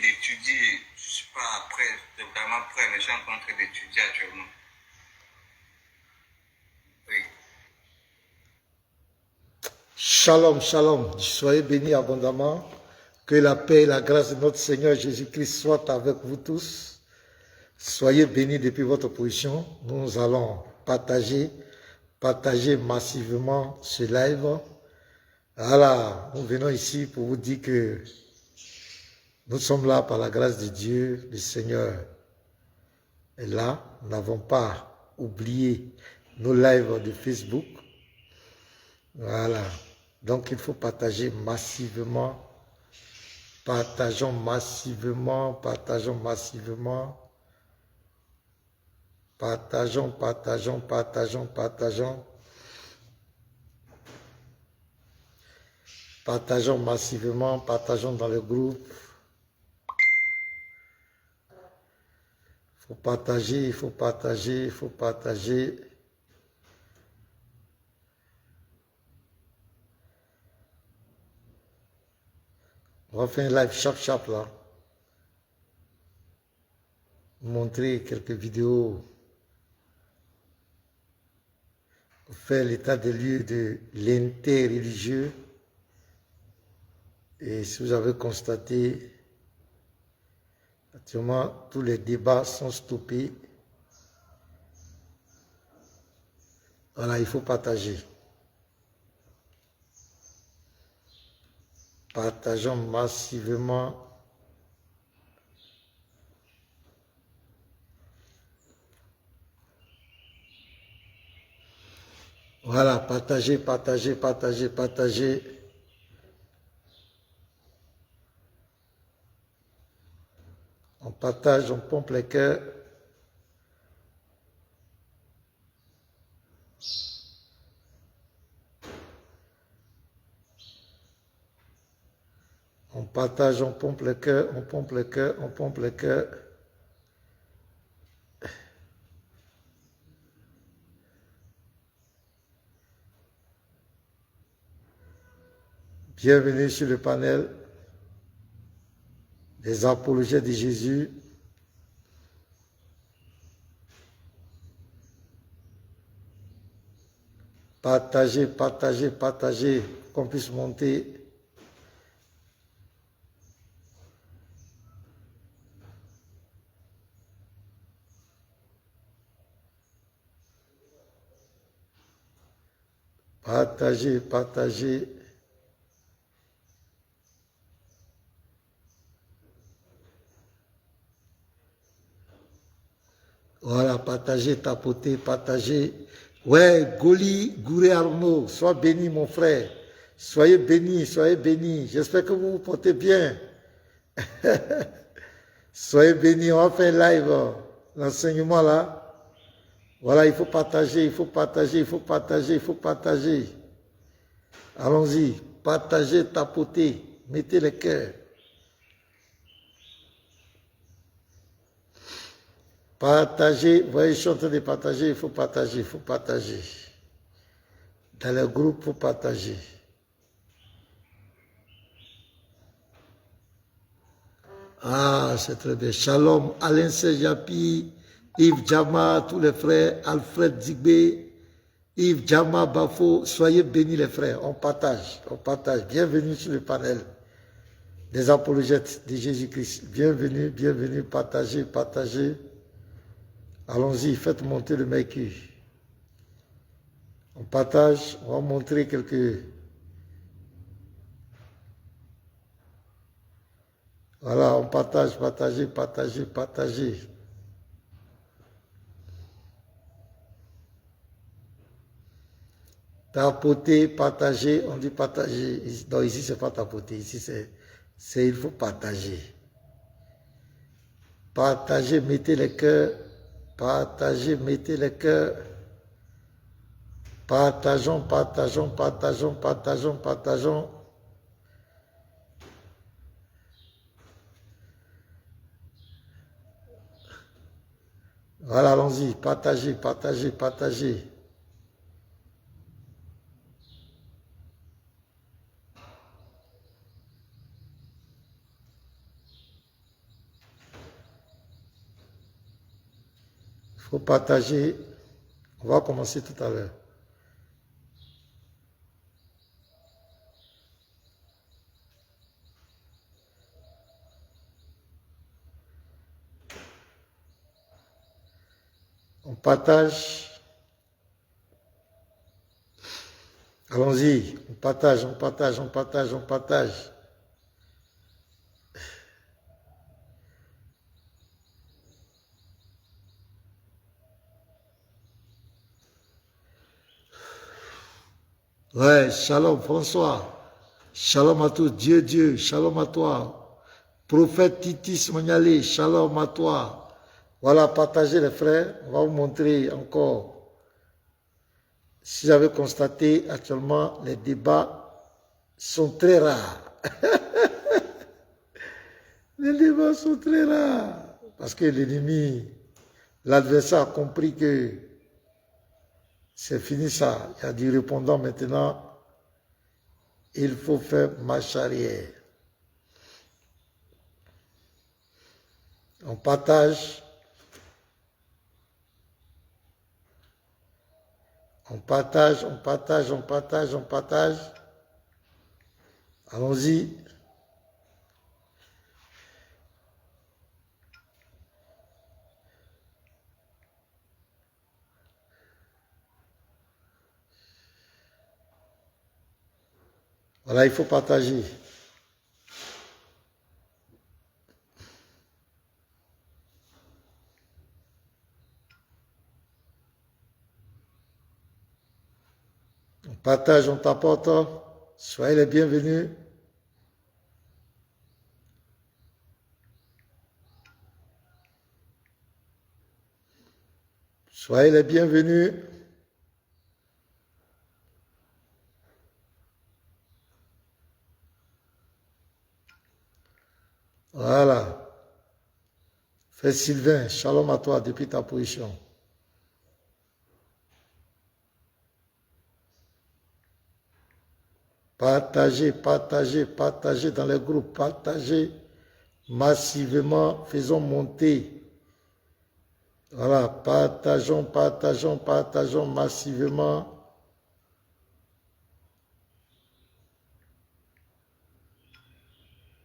d'étudier. Je ne suis pas prêt, vraiment prêt, mais je suis en train d'étudier actuellement. Oui. Shalom, shalom. Soyez bénis abondamment. Que la paix et la grâce de notre Seigneur Jésus-Christ soient avec vous tous. Soyez bénis depuis votre position. Nous allons partager massivement ce live. Voilà, nous venons ici pour vous dire que nous sommes là par la grâce de Dieu. Le Seigneur est là. Nous n'avons pas oublié nos lives de Facebook. Voilà. Donc il faut partager massivement. Partageons massivement. Partageons. Partageons massivement, partageons dans le groupe. Il faut partager. On va faire un live chap là. Montrer quelques vidéos. Faire l'état des lieux de l'interreligieux. Et si vous avez constaté, actuellement, tous les débats sont stoppés. Voilà, il faut partager. Partageons massivement. Voilà, partagez. On partage, on pompe les cœurs. On partage, on pompe les cœurs. Bienvenue sur le panel des apologètes de Jésus. Partagez, qu'on puisse monter. Partagez. Voilà, partagez, partagez. Ouais, Goli, Gouré Arnaud, sois béni mon frère. Soyez bénis. J'espère que vous vous portez bien. Soyez bénis, on va faire live. L'enseignement là. Voilà, il faut partager. Allons-y, partagez, tapotez, mettez les cœurs. Partagez, vous voyez, je suis en train de partager, il faut partager. Dans le groupe, il faut partager. Ah, c'est très bien. Shalom, Alain Sejapi, Yves Djama, tous les frères, Alfred Zigbe, Yves Djama, Bafo, soyez bénis les frères, on partage. Bienvenue sur le panel des apologètes de Jésus-Christ. Bienvenue, partagez. Allons-y, faites monter le Maïki. On partage, on va montrer quelques... Voilà, on partage. Tapoter, partager, on dit partager. Non, ici, c'est pas tapoter, ici, c'est il faut partager. Partagez, mettez les cœurs. Partageons. Voilà, allons-y, partagez. faut partager. On va commencer tout à l'heure. On partage. Allons-y, on partage, on partage, on partage, on partage. Ouais, shalom François, shalom à tous, Dieu, shalom à toi. Prophète Titis Monialé, shalom à toi. Voilà, partagez les frères, on va vous montrer encore. Si j'avais constaté, actuellement, les débats sont très rares. Les débats sont très rares. Parce que l'ennemi, l'adversaire a compris que c'est fini ça. Il y a du répondant maintenant. Il faut faire marche arrière. On partage. On partage, on partage, on partage, on partage. Allons-y. Voilà, il faut partager. On partage, on t'apporte. Soyez les bienvenus. Soyez les bienvenus. Voilà. Frère Sylvain, shalom à toi depuis ta position. Partagez, partagez, partagez dans les groupes, partagez massivement, faisons monter. Voilà, partageons, partageons, partageons massivement.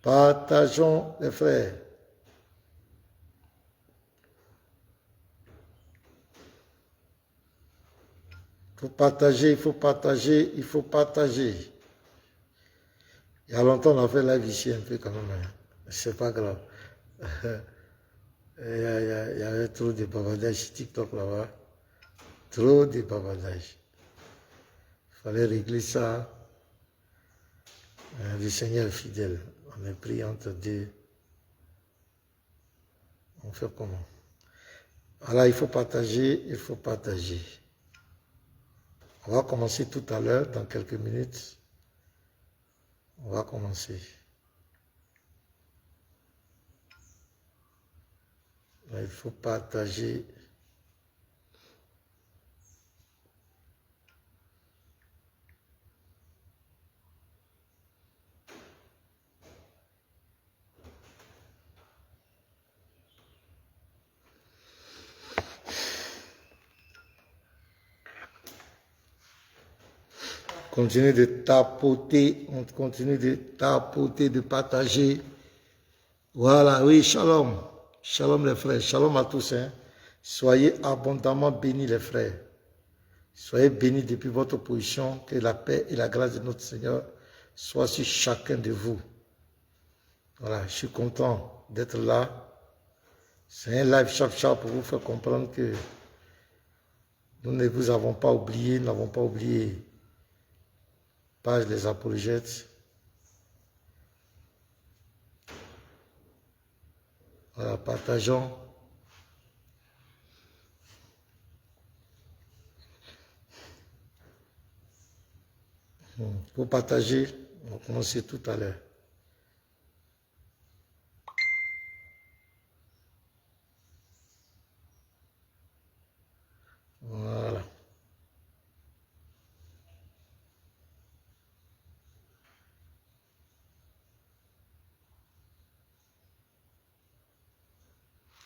Partageons les frères. Il faut partager, il faut partager, il faut partager. Il y a longtemps, on a fait live ici un peu quand même. C'est pas grave. Il y avait trop de bavardage sur TikTok là-bas. Trop de bavardage. Il fallait régler ça. Le Seigneur est fidèle. On est pris entre deux. On fait comment? Voilà, il faut partager, il faut partager. On va commencer tout à l'heure, dans quelques minutes. On va commencer. Là, il faut partager. Continuez de tapoter, on continue de tapoter, de partager. Voilà, oui, shalom. Shalom les frères, shalom à tous. Hein. Soyez abondamment bénis les frères. Soyez bénis depuis votre position, que la paix et la grâce de notre Seigneur soient sur chacun de vous. Voilà, je suis content d'être là. C'est un live chaque pour vous faire comprendre que nous ne vous avons pas oublié, nous n'avons pas oublié page des apologètes. Voilà, partageons. Pour partager, on va commencer tout à l'heure. Voilà.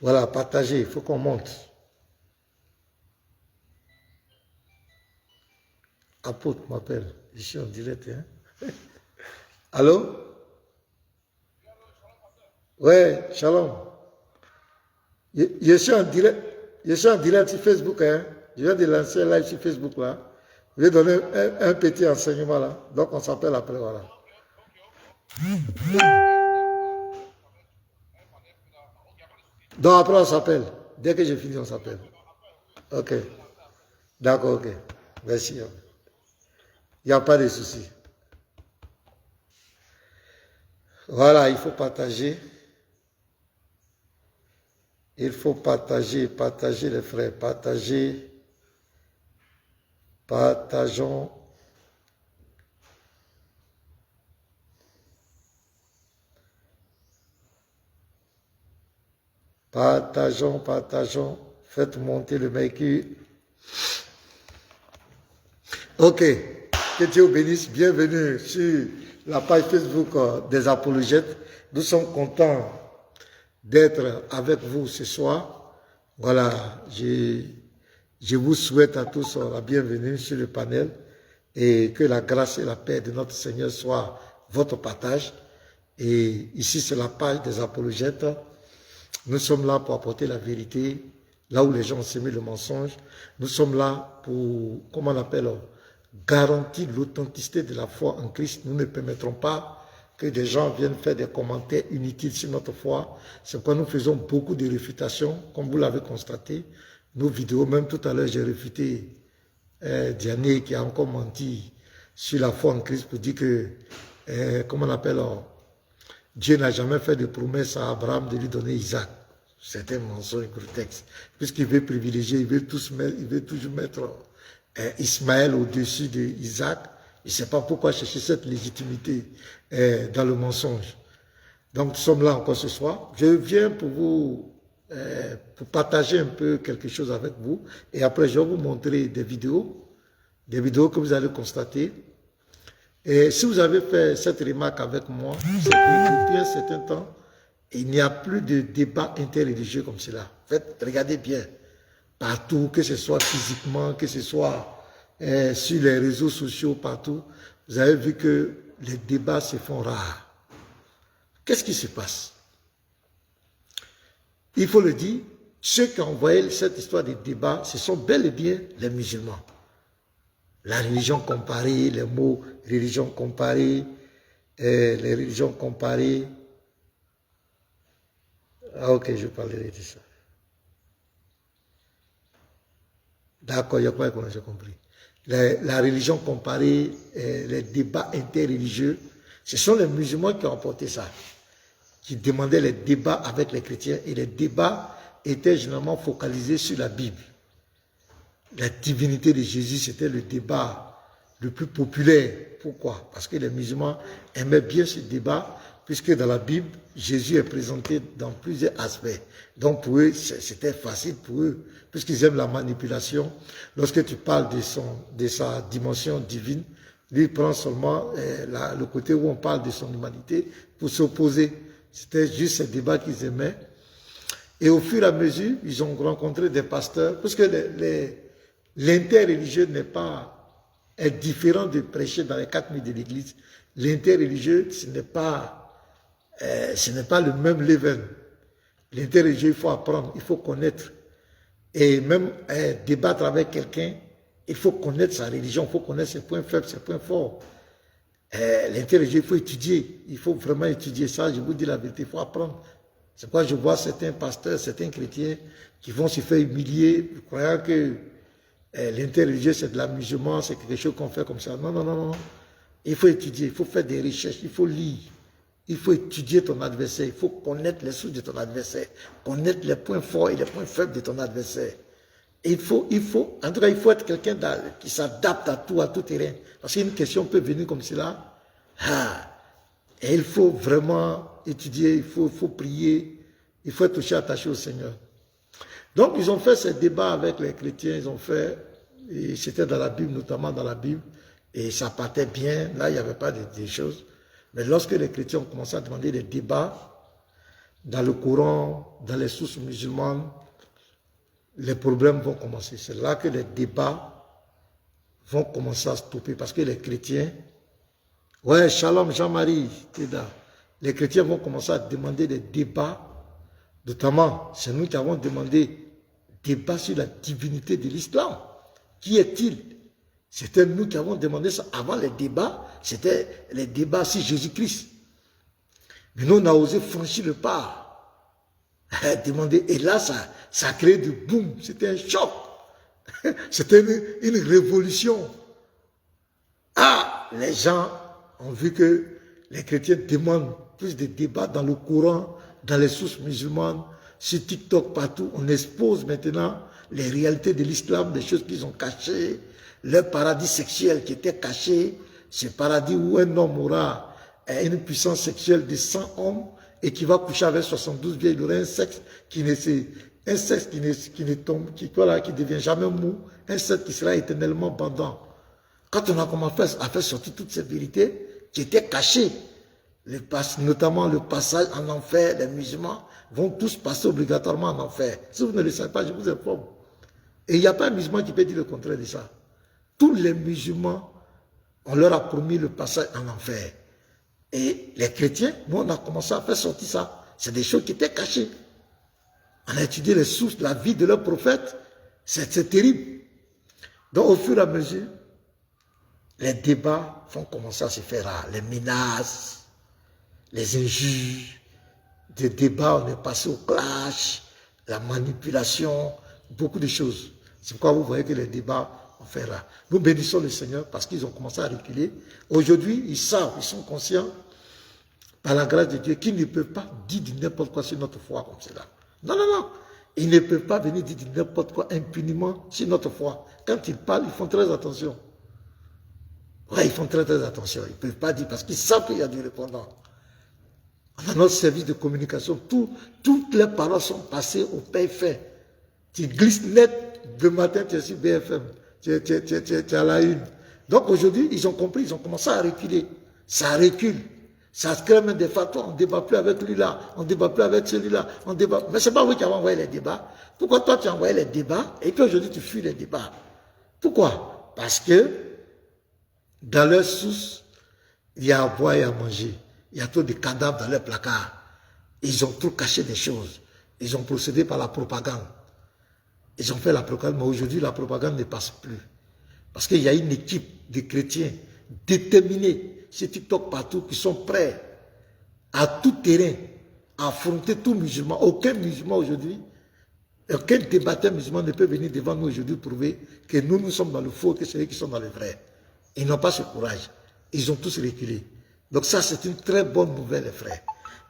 Voilà, partagez, il faut qu'on monte. apôtre m'appelle. Je suis en direct. Hein? Allô? Ouais, shalom. Je suis en direct. Je suis en direct sur Facebook. Hein? Je viens de lancer un live sur Facebook là. Je vais donner un petit enseignement là. Donc on s'appelle après, voilà. Donc après on s'appelle. Dès que j'ai fini, on s'appelle. Ok. D'accord, ok. Merci. Il n'y a pas de souci. Voilà, il faut partager. Il faut partager, partager les frères, partager, partageons. Partageons, partageons, faites monter le mercure. Ok, que Dieu vous bénisse, bienvenue sur la page Facebook des apologètes. Nous sommes contents d'être avec vous ce soir. Voilà, je vous souhaite à tous la bienvenue sur le panel et que la grâce et la paix de notre Seigneur soient votre partage. Et ici, c'est la page des apologètes. Nous sommes là pour apporter la vérité, là où les gens ont semé le mensonge. Nous sommes là pour, comment on appelle, garantir l'authenticité de la foi en Christ. Nous ne permettrons pas que des gens viennent faire des commentaires inutiles sur notre foi. C'est pourquoi nous faisons beaucoup de réfutations, comme vous l'avez constaté. Nos vidéos, même tout à l'heure, j'ai réfuté Diané qui a encore menti sur la foi en Christ pour dire que, comment on appelle, Dieu n'a jamais fait de promesse à Abraham de lui donner Isaac. C'est un mensonge grotesque. Puisqu'il veut privilégier, il veut toujours mettre Ismaël au-dessus d'Isaac. Il ne sait pas pourquoi chercher cette légitimité dans le mensonge. Donc nous sommes là encore ce soir. Je viens pour vous, pour partager un peu quelque chose avec vous. Et après, je vais vous montrer des vidéos que vous allez constater. Et si vous avez fait cette remarque avec moi, c'est que depuis un certain temps, il n'y a plus de débat interreligieux comme cela. En fait, regardez bien, partout, que ce soit physiquement, que ce soit sur les réseaux sociaux, partout, vous avez vu que les débats se font rares. Qu'est-ce qui se passe? Il faut le dire, ceux qui ont envoyé cette histoire de débat, ce sont bel et bien les musulmans. La religion comparée, les mots religion comparée, les religions comparées. Ah ok, je parlerai de ça. D'accord, il y a quoi que j'ai compris. La religion comparée, les débats interreligieux, ce sont les musulmans qui ont apporté ça, qui demandaient les débats avec les chrétiens, et les débats étaient généralement focalisés sur la Bible. La divinité de Jésus, c'était le débat le plus populaire. Pourquoi? Parce que les musulmans aimaient bien ce débat, puisque dans la Bible, Jésus est présenté dans plusieurs aspects. Donc pour eux, c'était facile pour eux, puisqu'ils aiment la manipulation. Lorsque tu parles de sa dimension divine, lui prend seulement le côté où on parle de son humanité pour s'opposer. C'était juste ce débat qu'ils aimaient. Et au fur et à mesure, ils ont rencontré des pasteurs, parce que l'interreligieux est différent de prêcher dans les 4 murs de l'église. L'interreligieux, ce n'est pas le même level. L'interreligieux, il faut apprendre, il faut connaître. Et même débattre avec quelqu'un, il faut connaître sa religion, il faut connaître ses points faibles, ses points forts. L'interreligieux, il faut étudier, il faut vraiment étudier ça, je vous dis la vérité, il faut apprendre. C'est pourquoi je vois certains pasteurs, certains chrétiens qui vont se faire humilier, croyant que l'interreligieux c'est de l'amusement, c'est quelque chose qu'on fait comme ça. Non, non, non, non. Il faut étudier, il faut faire des recherches, il faut lire. Il faut étudier ton adversaire, il faut connaître les sources de ton adversaire, connaître les points forts et les points faibles de ton adversaire. Et en tout cas, il faut être quelqu'un qui s'adapte à tout terrain. Parce qu'une question peut venir comme cela. Et il faut vraiment étudier, il faut prier, il faut être aussi attaché au Seigneur. Donc, ils ont fait ces débats avec les chrétiens, ils ont fait, et c'était dans la Bible, notamment dans la Bible, et ça partait bien, là, il n'y avait pas de choses. Mais lorsque les chrétiens ont commencé à demander des débats, dans le Coran, dans les sources musulmanes, les problèmes vont commencer. C'est là que les débats vont commencer à stopper parce que les chrétiens, ouais, shalom Jean-Marie, les chrétiens vont commencer à demander des débats, notamment, c'est nous qui avons demandé débat sur la divinité de l'islam. Qui est-il? C'était nous qui avons demandé ça. Avant les débats, c'était les débats sur Jésus-Christ. Mais nous, on a osé franchir le pas. Demander, et là, ça a créé du boom. C'était un choc. C'était une révolution. Ah, les gens ont vu que les chrétiens demandent plus de débats dans le Coran, dans les sources musulmanes, sur TikTok, partout. On expose maintenant les réalités de l'islam, des choses qu'ils ont cachées, leur paradis sexuel qui était caché, ce paradis où un homme aura une puissance sexuelle de 100 hommes et qui va coucher avec 72 vieilles, il aura un sexe qui ne tombe, qui devient jamais mou, un sexe qui sera éternellement bandant. Quand on a commencé à faire sortir toutes ces vérités qui étaient cachées, notamment le passage en enfer, les musulmans vont tous passer obligatoirement en enfer. Si vous ne le savez pas, je vous informe. Et il n'y a pas un musulman qui peut dire le contraire de ça. Tous les musulmans, on leur a promis le passage en enfer. Et les chrétiens, nous, on a commencé à faire sortir ça. C'est des choses qui étaient cachées. On a étudié les sources, la vie de leurs prophètes. C'est terrible. Donc, au fur et à mesure, les débats vont commencer à se faire là. Les menaces, les injures, des débats, on est passé au clash, la manipulation, beaucoup de choses. C'est pourquoi vous voyez que les débats vont faire là. Nous bénissons le Seigneur parce qu'ils ont commencé à reculer. Aujourd'hui, ils savent, ils sont conscients, par la grâce de Dieu, qu'ils ne peuvent pas dire n'importe quoi sur notre foi comme cela. Non, non, non. Ils ne peuvent pas venir dire n'importe quoi impunément sur notre foi. Quand ils parlent, ils font très attention. Ouais, ils font très attention. Ils ne peuvent pas dire parce qu'ils savent qu'il y a du répondant. Dans notre service de communication, toutes les paroles sont passées au pain fait. Tu glisses net, le matin tu es sur BFM, tu es à la une. Donc aujourd'hui, ils ont compris, ils ont commencé à reculer. Ça recule. Ça se crée même des facteurs, on ne débat plus avec lui là, on ne débat plus avec celui-là, on débat. Mais ce n'est pas vous qui avez envoyé les débats. Pourquoi toi tu as envoyé les débats et puis aujourd'hui tu fuis les débats? Pourquoi? Parce que dans leur source, il y a à boire et à manger. Il y a trop de cadavres dans leur placard. Ils ont trop caché des choses. Ils ont procédé par la propagande. Ils ont fait la propagande, mais aujourd'hui, la propagande ne passe plus. Parce qu'il y a une équipe de chrétiens déterminés, sur TikTok partout, qui sont prêts à tout terrain, à affronter tout musulman. Aucun musulman aujourd'hui, aucun débatteur musulman ne peut venir devant nous aujourd'hui prouver que nous sommes dans le faux, que c'est eux qui sont dans le vrai. Ils n'ont pas ce courage. Ils ont tous reculé. Donc ça, c'est une très bonne nouvelle, les frères.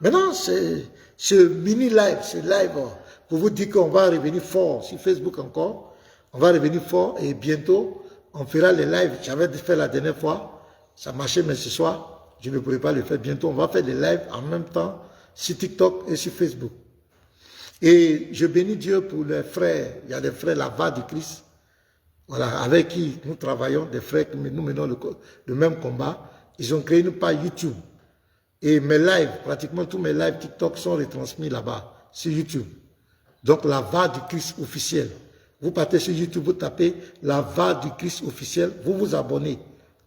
Maintenant, ce mini-live, ce live, pour vous dire qu'on va revenir fort sur Facebook encore. On va revenir fort et bientôt, on fera les lives. J'avais fait la dernière fois. Ça marchait, mais ce soir, je ne pourrai pas le faire. Bientôt, on va faire les lives en même temps sur TikTok et sur Facebook. Et je bénis Dieu pour les frères. Il y a des frères, la voix du Christ. Voilà, avec qui nous travaillons, des frères que nous menons le même combat. Ils ont créé une page YouTube. Et mes lives, pratiquement tous mes lives TikTok sont retransmis là-bas, sur YouTube. Donc la voix du Christ officiel. Vous partez sur YouTube, vous tapez la voix du Christ officiel, vous vous abonnez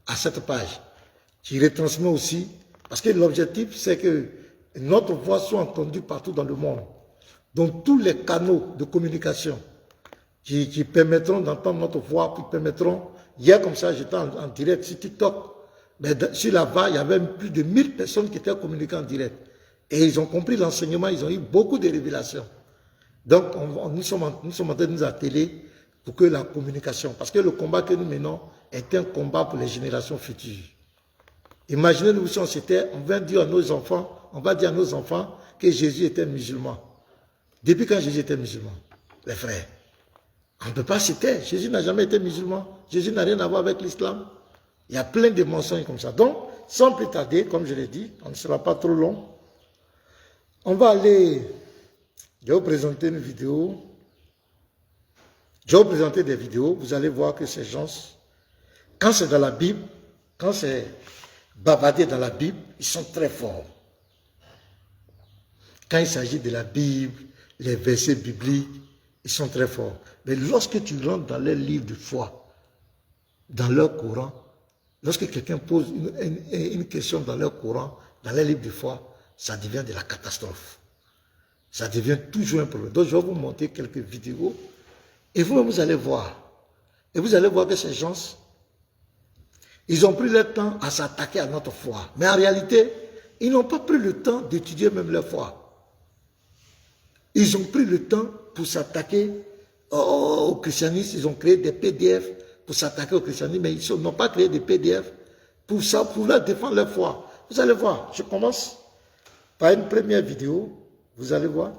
à cette page. Qui retransmet aussi, parce que l'objectif c'est que notre voix soit entendue partout dans le monde. Donc tous les canaux de communication qui permettront d'entendre notre voix, qui permettront, hier comme ça j'étais en direct sur TikTok, mais sur la VA, il y avait plus de 1000 personnes qui étaient communiquées en direct. Et ils ont compris l'enseignement, ils ont eu beaucoup de révélations. Donc nous sommes en train de nous atteler pour que la communication, parce que le combat que nous menons est un combat pour les générations futures. Imaginez-nous si on va dire à nos enfants que Jésus était musulman. Depuis quand Jésus était musulman, les frères? On ne peut pas citer. Jésus n'a jamais été musulman. Jésus n'a rien à voir avec l'islam. Il y a plein de mensonges comme ça. Donc, sans plus tarder, comme je l'ai dit, on ne sera pas trop long. On va aller, je vais vous présenter une vidéo. Je vais vous présenter des vidéos. Vous allez voir que ces gens, quand c'est dans la Bible, quand c'est bavardé dans la Bible, ils sont très forts. Quand il s'agit de la Bible, les versets bibliques, ils sont très forts. Mais lorsque tu rentres dans les livres de foi, dans leur Coran, lorsque quelqu'un pose une question dans leur Coran, dans leur livre de foi, ça devient de la catastrophe. Ça devient toujours un problème. Donc je vais vous montrer quelques vidéos et vous-même vous allez voir. Et vous allez voir que ces gens, ils ont pris le temps à s'attaquer à notre foi. Mais en réalité, ils n'ont pas pris le temps d'étudier même leur foi. Ils ont pris le temps pour s'attaquer au christianisme. Ils ont créé des PDF pour s'attaquer au christianisme, mais ils n'ont pas créé des PDF pour ça, pour leur défendre leur foi. Vous allez voir, je commence par une première vidéo. Vous allez voir.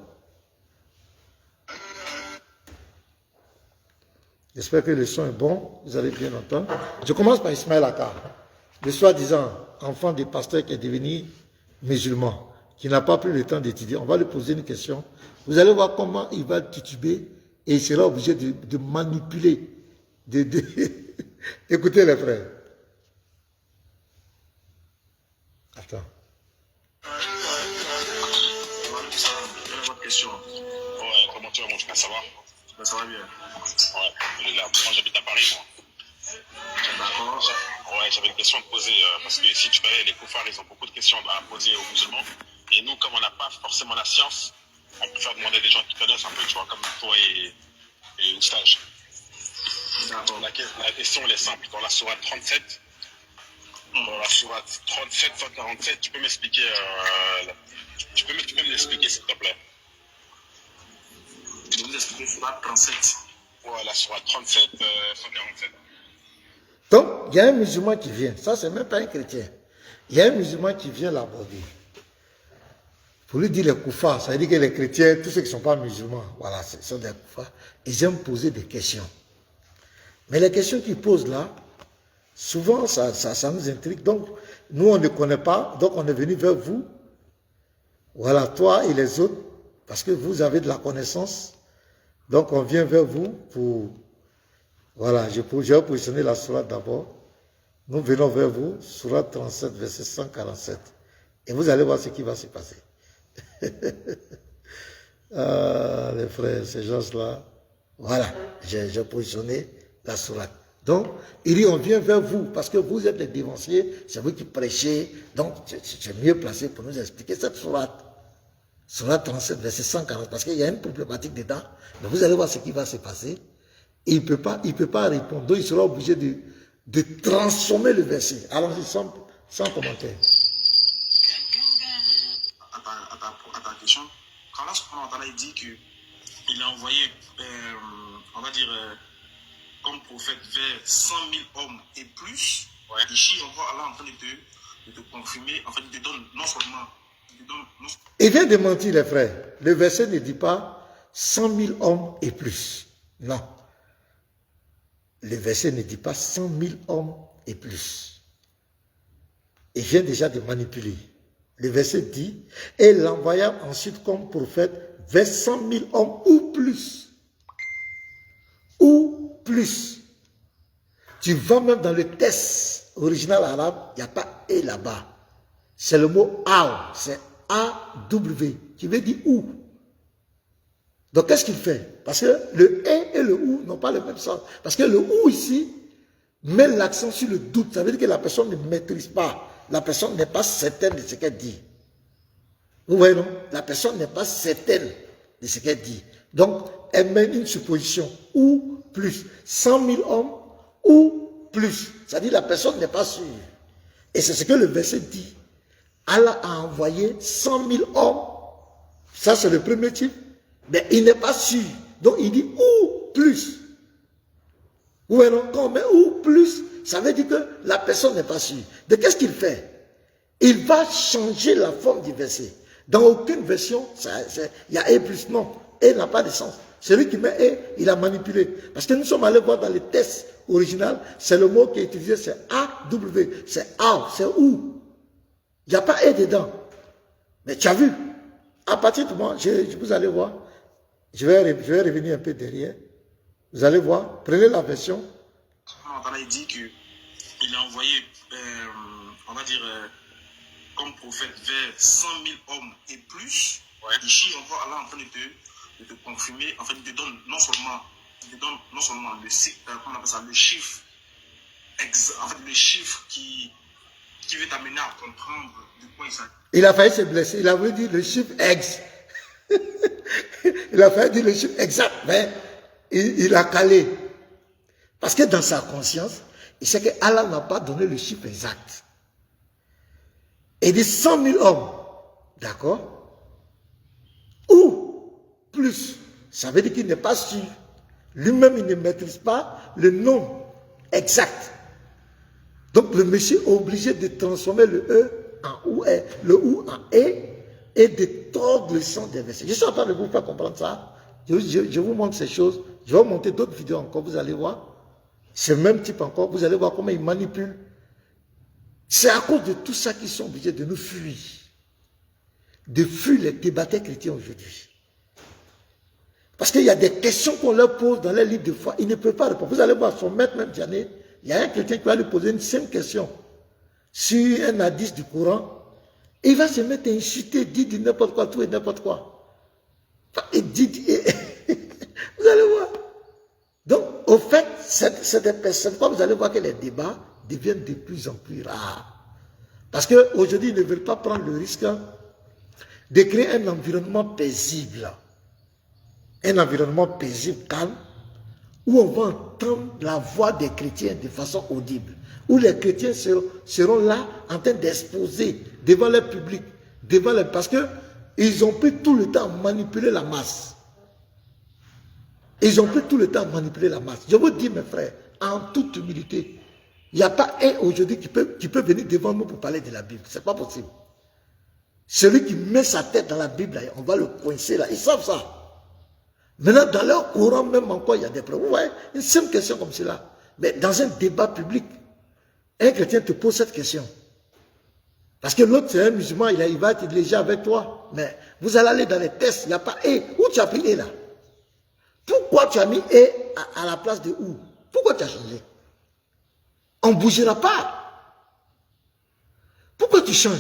J'espère que le son est bon, vous allez bien entendre. Je commence par Ismaël Akka, le soi-disant enfant des pasteurs qui est devenu musulman, qui n'a pas pris le temps d'étudier. On va lui poser une question. Vous allez voir comment il va tituber et il sera obligé de manipuler. Écoutez les frères. Attends. Votre question. Ouais, comment tu vas, mon frère, ça va? Ben, ça va bien. Ouais, là, moi j'habite à Paris, moi. D'accord. Ouais, j'avais une question à te poser, parce que si tu connais, les koufars, ils ont beaucoup de questions à poser aux musulmans. Et nous, comme on n'a pas forcément la science, on préfère demander à des gens qui connaissent un peu, tu vois, comme toi et Oustage. D'accord. La question, elle est simple. Dans la sourate 37, dans la sourate 37, 147, tu peux m'expliquer, tu peux me l'expliquer, s'il te plaît? Je vais vous expliquer sourate 37. Ouais, la sourate 37, 147. Donc, il y a un musulman qui vient. Ça, c'est même pas un chrétien. Il y a un musulman qui vient l'aborder. Pour lui dire les koufars, ça veut dire que les chrétiens, tous ceux qui ne sont pas musulmans, voilà, ce sont des koufars, ils aiment poser des questions. Mais les questions qu'ils posent là, souvent, ça nous intrigue. Donc, nous, on ne connaît pas, donc on est venu vers vous. Voilà, toi et les autres, parce que vous avez de la connaissance. Donc, on vient vers vous pour... Voilà, je vais positionner la sourate d'abord. Nous venons vers vous, sourate 37, verset 147. Et vous allez voir ce qui va se passer. Ah, les frères, ces gens-là. Voilà, j'ai positionné la sourate. Donc, il dit, on vient vers vous, parce que vous êtes les dévanciers, c'est vous qui prêchez, donc c'est mieux placé pour nous expliquer cette sourate. Sourate 37, verset 140, parce qu'il y a une problématique dedans, mais vous allez voir ce qui va se passer. Et il ne peut pas répondre, donc il sera obligé de transformer le verset. Allons-y sans commentaire. À ta question, quand là, subhanahu wa ta'ala, il dit qu'il a envoyé, on va dire, comme prophète vers 100 000 hommes et plus, ouais. Ici, on voit Allah en train de te confirmer, en fait, il te donne non seulement... Il vient de mentir, les frères. Le verset ne dit pas 100 000 hommes et plus. Non. Le verset ne dit pas 100 000 hommes et plus. Il vient déjà de manipuler. Le verset dit, et l'envoya ensuite comme prophète vers 100 000 hommes ou plus. Ou plus. Tu vas même dans le texte original arabe, il n'y a pas et là-bas. C'est le mot aw, c'est A-W, qui veut dire ou. Donc qu'est-ce qu'il fait? Parce que le et le ou n'ont pas le même sens. Parce que le ou ici met l'accent sur le doute. Ça veut dire que la personne ne maîtrise pas. La personne n'est pas certaine de ce qu'elle dit. Vous voyez, non? La personne n'est pas certaine de ce qu'elle dit. Donc, elle met une supposition ou plus. 100 000 hommes ou plus. C'est-à-dire que la personne n'est pas sûre. Et c'est ce que le verset dit. Allah a envoyé 100 000 hommes. Ça, c'est le premier type. Mais il n'est pas sûr. Donc, il dit ou plus. Ou alors, quand on met ou plus, ça veut dire que la personne n'est pas sûre. De qu'est-ce qu'il fait? Il va changer la forme du verset. Dans aucune version, il y a et plus. Non, et n'a pas de sens. Celui qui met et, il a manipulé. Parce que nous sommes allés voir dans les textes originaux, c'est le mot qui est utilisé, c'est A-W. C'est A, c'est ou. Il n'y a pas et dedans. Mais tu as vu, à partir de moi, vous allez voir, je vais revenir un peu derrière. Vous allez voir, prenez la version. Il dit qu'il a envoyé, on va dire, comme prophète vers 100 000 hommes et plus. Ouais. Ici, on voit Allah en train de te confirmer. En fait, il te donne non seulement le chiffre en fait, le chiffre qui veut t'amener à comprendre de quoi il s'agit. Il a failli se blesser. Il a voulu dire le chiffre X. Il a failli dire le chiffre exact, mais il a calé. Parce que dans sa conscience, il sait que Allah n'a pas donné le chiffre exact. Il dit 100 000 hommes. D'accord? Ou plus. Ça veut dire qu'il n'est pas sûr. Lui-même, il ne maîtrise pas le nom exact. Donc, le monsieur est obligé de transformer le E en OU, le OU en E, et de tordre le sens des versets. Je suis en train de vous faire comprendre ça. Je vous montre ces choses. Je vais vous montrer d'autres vidéos encore, vous allez voir. C'est le même type encore, vous allez voir comment il manipule. C'est à cause de tout ça qu'ils sont obligés de nous fuir. De fuir les débatteurs chrétiens aujourd'hui. Parce qu'il y a des questions qu'on leur pose dans les livres de foi, ils ne peuvent pas répondre. Vous allez voir son maître même Diané, il y a un chrétien qui va lui poser une simple question sur un hadith du Coran. Il va se mettre à insulter, dire n'importe quoi, tout et n'importe quoi. Enfin, vous allez voir. Donc, au fait, c'est des personnes, comme vous allez voir que les débats deviennent de plus en plus rares. Parce qu'aujourd'hui, ils ne veulent pas prendre le risque de créer un environnement paisible. Un environnement paisible, calme, où on va entendre la voix des chrétiens de façon audible. Où les chrétiens seront là en train d'exposer devant le public, parce qu'ils ont pris tout le temps à manipuler la masse. Ils ont pris tout le temps à manipuler la masse. Je vous dis, mes frères, en toute humilité, il n'y a pas un aujourd'hui qui peut venir devant nous pour parler de la Bible. Ce n'est pas possible. Celui qui met sa tête dans la Bible, là, on va le coincer là. Ils savent ça. Maintenant, dans leur courant, même encore, il y a des problèmes. Vous voyez, une simple question comme cela. Mais dans un débat public, un chrétien te pose cette question. Parce que l'autre, c'est un musulman, il va être léger avec toi. Mais vous allez aller dans les tests, il n'y a pas « et ». Où tu as pris « et » là? Pourquoi tu as mis « et » à la place de « où » Pourquoi tu as changé? On ne bougera pas. Pourquoi tu changes?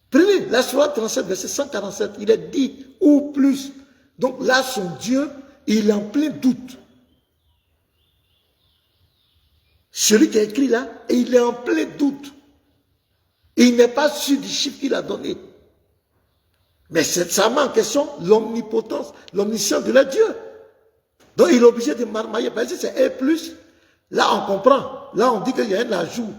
Prenez la Sourate 37, verset 147, il est dit « ou plus ». Donc là, son Dieu, il est en plein doute. Celui qui a écrit là, il est en plein doute. Il n'est pas sûr du chiffre qu'il a donné. Mais ça met en question l'omnipotence, l'omniscience de la Dieu. Donc il est obligé de marmailler. Parce que c'est E plus, là on comprend. Là on dit qu'il y a un ajout.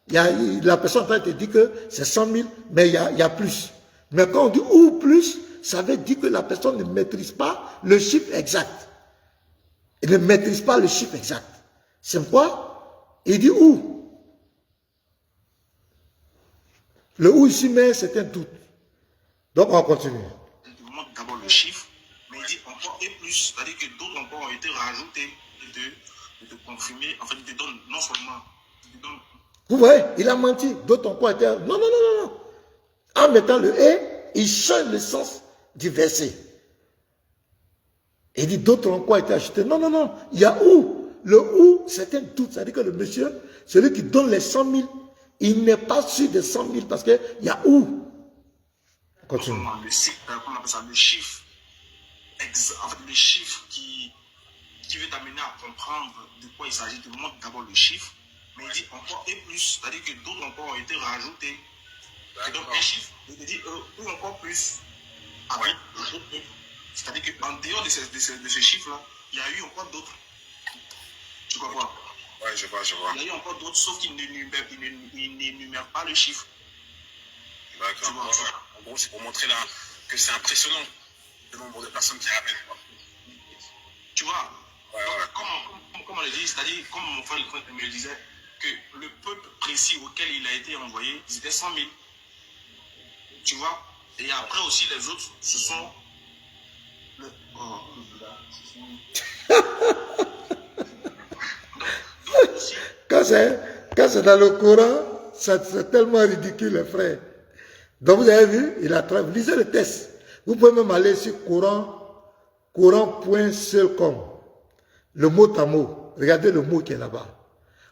La personne te dit que c'est 100 000, mais il y a plus. Mais quand on dit ou plus, ça veut dire que la personne ne maîtrise pas le chiffre exact. Il ne maîtrise pas le chiffre exact. C'est quoi? Il dit où? Le où ici, mais c'est un doute. Donc on continue. Il te montre d'abord le chiffre, mais il dit encore et plus. C'est-à-dire que d'autres encore ont été rajoutés de te confirmer. En fait, il te donne non seulement. Il te donne... Vous voyez, il a menti. D'autres encore été. Non, non, non, non. En mettant le et, il change le sens du verset. Il dit d'autres ont quoi été ajoutés. Non, non, non. Il y a où? Le où, c'est un doute. C'est-à-dire que le monsieur, celui qui donne les 100 000, il n'est pas sûr des 100 000 parce qu'il y a où? Continue. Le chiffre, en fait, le chiffre qui veut t'amener à comprendre de quoi il s'agit, te montre d'abord le chiffre, mais il dit encore et plus. C'est-à-dire que d'autres encore ont été rajoutés. Et donc un chiffre, il te dit ou encore plus. Après, c'est-à-dire qu'en dehors de ce chiffre-là, il y a eu encore d'autres. Tu comprends? Oui, je vois. Il y a eu encore d'autres, sauf qu'il n'énumère pas le chiffre. D'accord. En gros, c'est pour montrer là que c'est impressionnant le nombre de personnes qui ramènent. Tu vois? Comme on le dit, c'est-à-dire, comme mon frère me le disait, que le peuple précis auquel il a été envoyé, c'était 100 000. Tu vois? Et après aussi, les autres, ce sont... Quand c'est dans le Coran, c'est tellement ridicule, les frères. Donc vous avez vu, vous lisez le texte. Vous pouvez même aller sur Coran.seulcom. Le mot à mot. Regardez le mot qui est là-bas.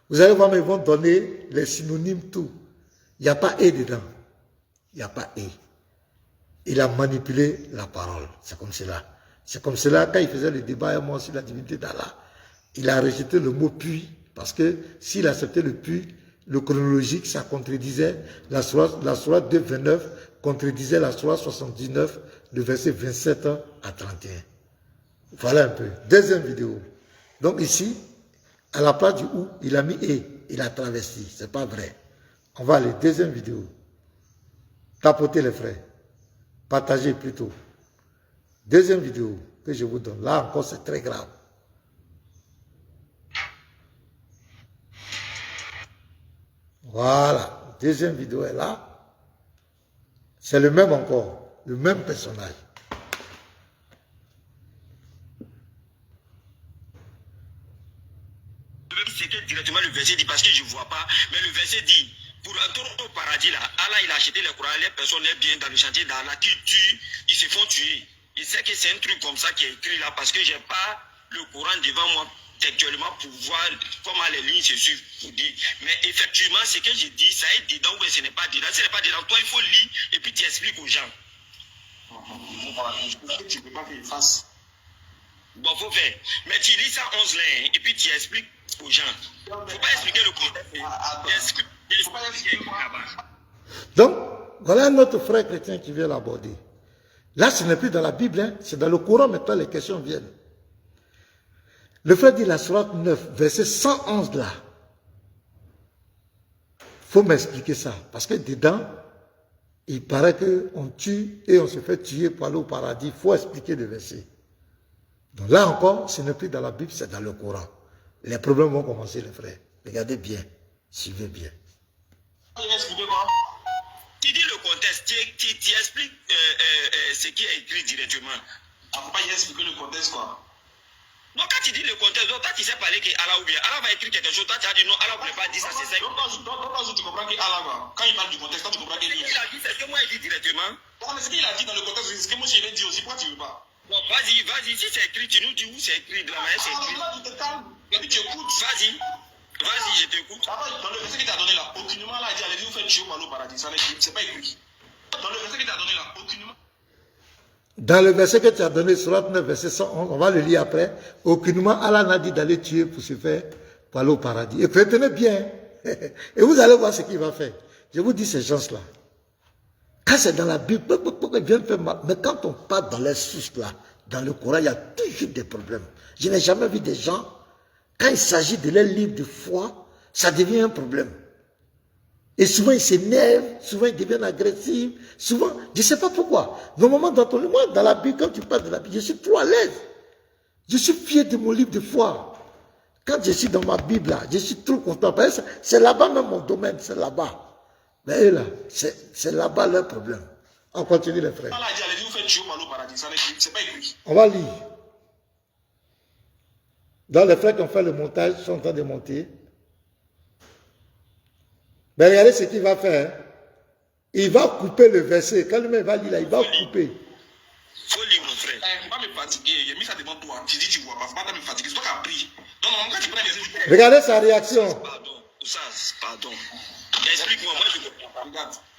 Vous allez voir, mais ils vont donner les synonymes, tout. Il n'y a pas « et » dedans. Il n'y a pas « et ». Il a manipulé la parole. C'est comme cela. C'est comme cela, quand il faisait le débat à moi sur la divinité d'Allah, il a rejeté le mot « puis ». Parce que s'il acceptait le puits, le chronologique, ça contredisait la sourate 2.29, contredisait la sourate 79, le verset 27 à 31. Voilà un peu. Deuxième vidéo. Donc ici, à la place du ou, il a mis et, il a travesti. C'est pas vrai. On va aller. Deuxième vidéo. Tapotez les frères. Partagez plutôt. Deuxième vidéo que je vous donne. Là encore, c'est très grave. Voilà. Deuxième vidéo est là. C'est le même encore. Le même personnage. Directement le verset dit parce que je ne vois pas, mais le verset dit pour entrer au paradis là, Allah il a acheté les Courans, les personnes les biens dans le chantier d'Allah qui tuent, ils se font tuer. Il sait que c'est un truc comme ça qui est écrit là parce que j'ai pas le Coran devant moi textuellement pour voir comment les lignes se suivent pour dire. Mais effectivement, ce que je dis, ça est dedans ou ce n'est pas dedans. Ce n'est pas dedans, toi il faut lire et puis tu expliques aux gens. Tu ne peux pas qu'il fasse. Bon, faut faire. Mais tu lis ça 11 lignes et puis tu expliques aux gens. Il ne faut pas expliquer le contexte. Il ne faut pas expliquer là-bas. Donc, voilà un autre frère chrétien qui vient l'aborder. Là, ce n'est plus dans la Bible, hein, c'est dans le Coran, maintenant les questions viennent. Le frère dit la sourate 9, verset 111 là. Il faut m'expliquer ça, parce que dedans, il paraît qu'on tue et on se fait tuer pour aller au paradis. Il faut expliquer le verset. Donc là encore, ce n'est plus dans la Bible, c'est dans le Coran. Les problèmes vont commencer, les frères. Regardez bien, suivez bien. Tu dis le contexte, tu expliques ce qui est écrit directement. On ne peut pas y expliquer le contexte, quoi. Donc quand tu dis le contexte, toi tu sais parler que Allah ou bien Allah va écrire quelque chose, toi tu as dit non, Allah ne voulait pas dire ça, c'est ça. Donc tu comprends que Allah, quand il parle du contexte, toi tu comprends que Ce qu'il a dit, c'est ce que moi il dit directement. Non, mais ce qu'il a dit dans le contexte, c'est ce que moi je l'ai dit aussi, pourquoi tu ne veux pas? Bon, vas-y, si c'est écrit, tu nous dis où c'est écrit, de la manière c'est écrit. Là, tu te calmes, et puis tu écoutes. Vas-y, je t'écoute. Dans le verset qu'il t'a donné là, aucunement là, il dit allez-y vous faire tuer par le paradis, ça n'est écrit, c'est pas écrit. Dans le verset qu'il t'a donné là, aucunement. Dans le verset que tu as donné, surat 9, verset 111, on va le lire après. Aucunement, Allah n'a dit d'aller tuer pour se faire, pour aller au paradis. Et retenez bien. Et vous allez voir ce qu'il va faire. Je vous dis ces gens-là. Quand c'est dans la Bible, ils viennent faire mal. Mais quand on part dans les sources là, dans le Coran, il y a toujours des problèmes. Je n'ai jamais vu des gens, quand il s'agit de leur livre de foi, ça devient un problème. Et souvent, ils s'énervent, souvent, ils deviennent agressifs, souvent, je ne sais pas pourquoi. Normalement, moi, dans la Bible, quand tu parles de la Bible, je suis trop à l'aise. Je suis fier de mon livre de foi. Quand je suis dans ma Bible, là, je suis trop content. Parce que c'est là-bas même mon domaine, c'est là-bas. Mais eux, là, c'est là-bas leur problème. On continue, les frères. Allah a dit, allez-y vous faire tuer par le paradis, ça n'est écrit, c'est pas écrit. On va lire. Dans les frères qui ont fait le montage, ils sont en train de monter. Mais regardez ce qu'il va faire. Il va couper le verset. Quand lui-même va lire là, il va couper. Faut lire, mon frère. Faut pas me fatiguer, j'ai mis ça devant toi. Tu dis tu vois pas, faut pas me fatiguer, c'est toi qui as pris. Donc normalement quand tu prends les yeux, regardez sa réaction. Pardon, Oussas, pardon. Explique-moi, moi je comprends.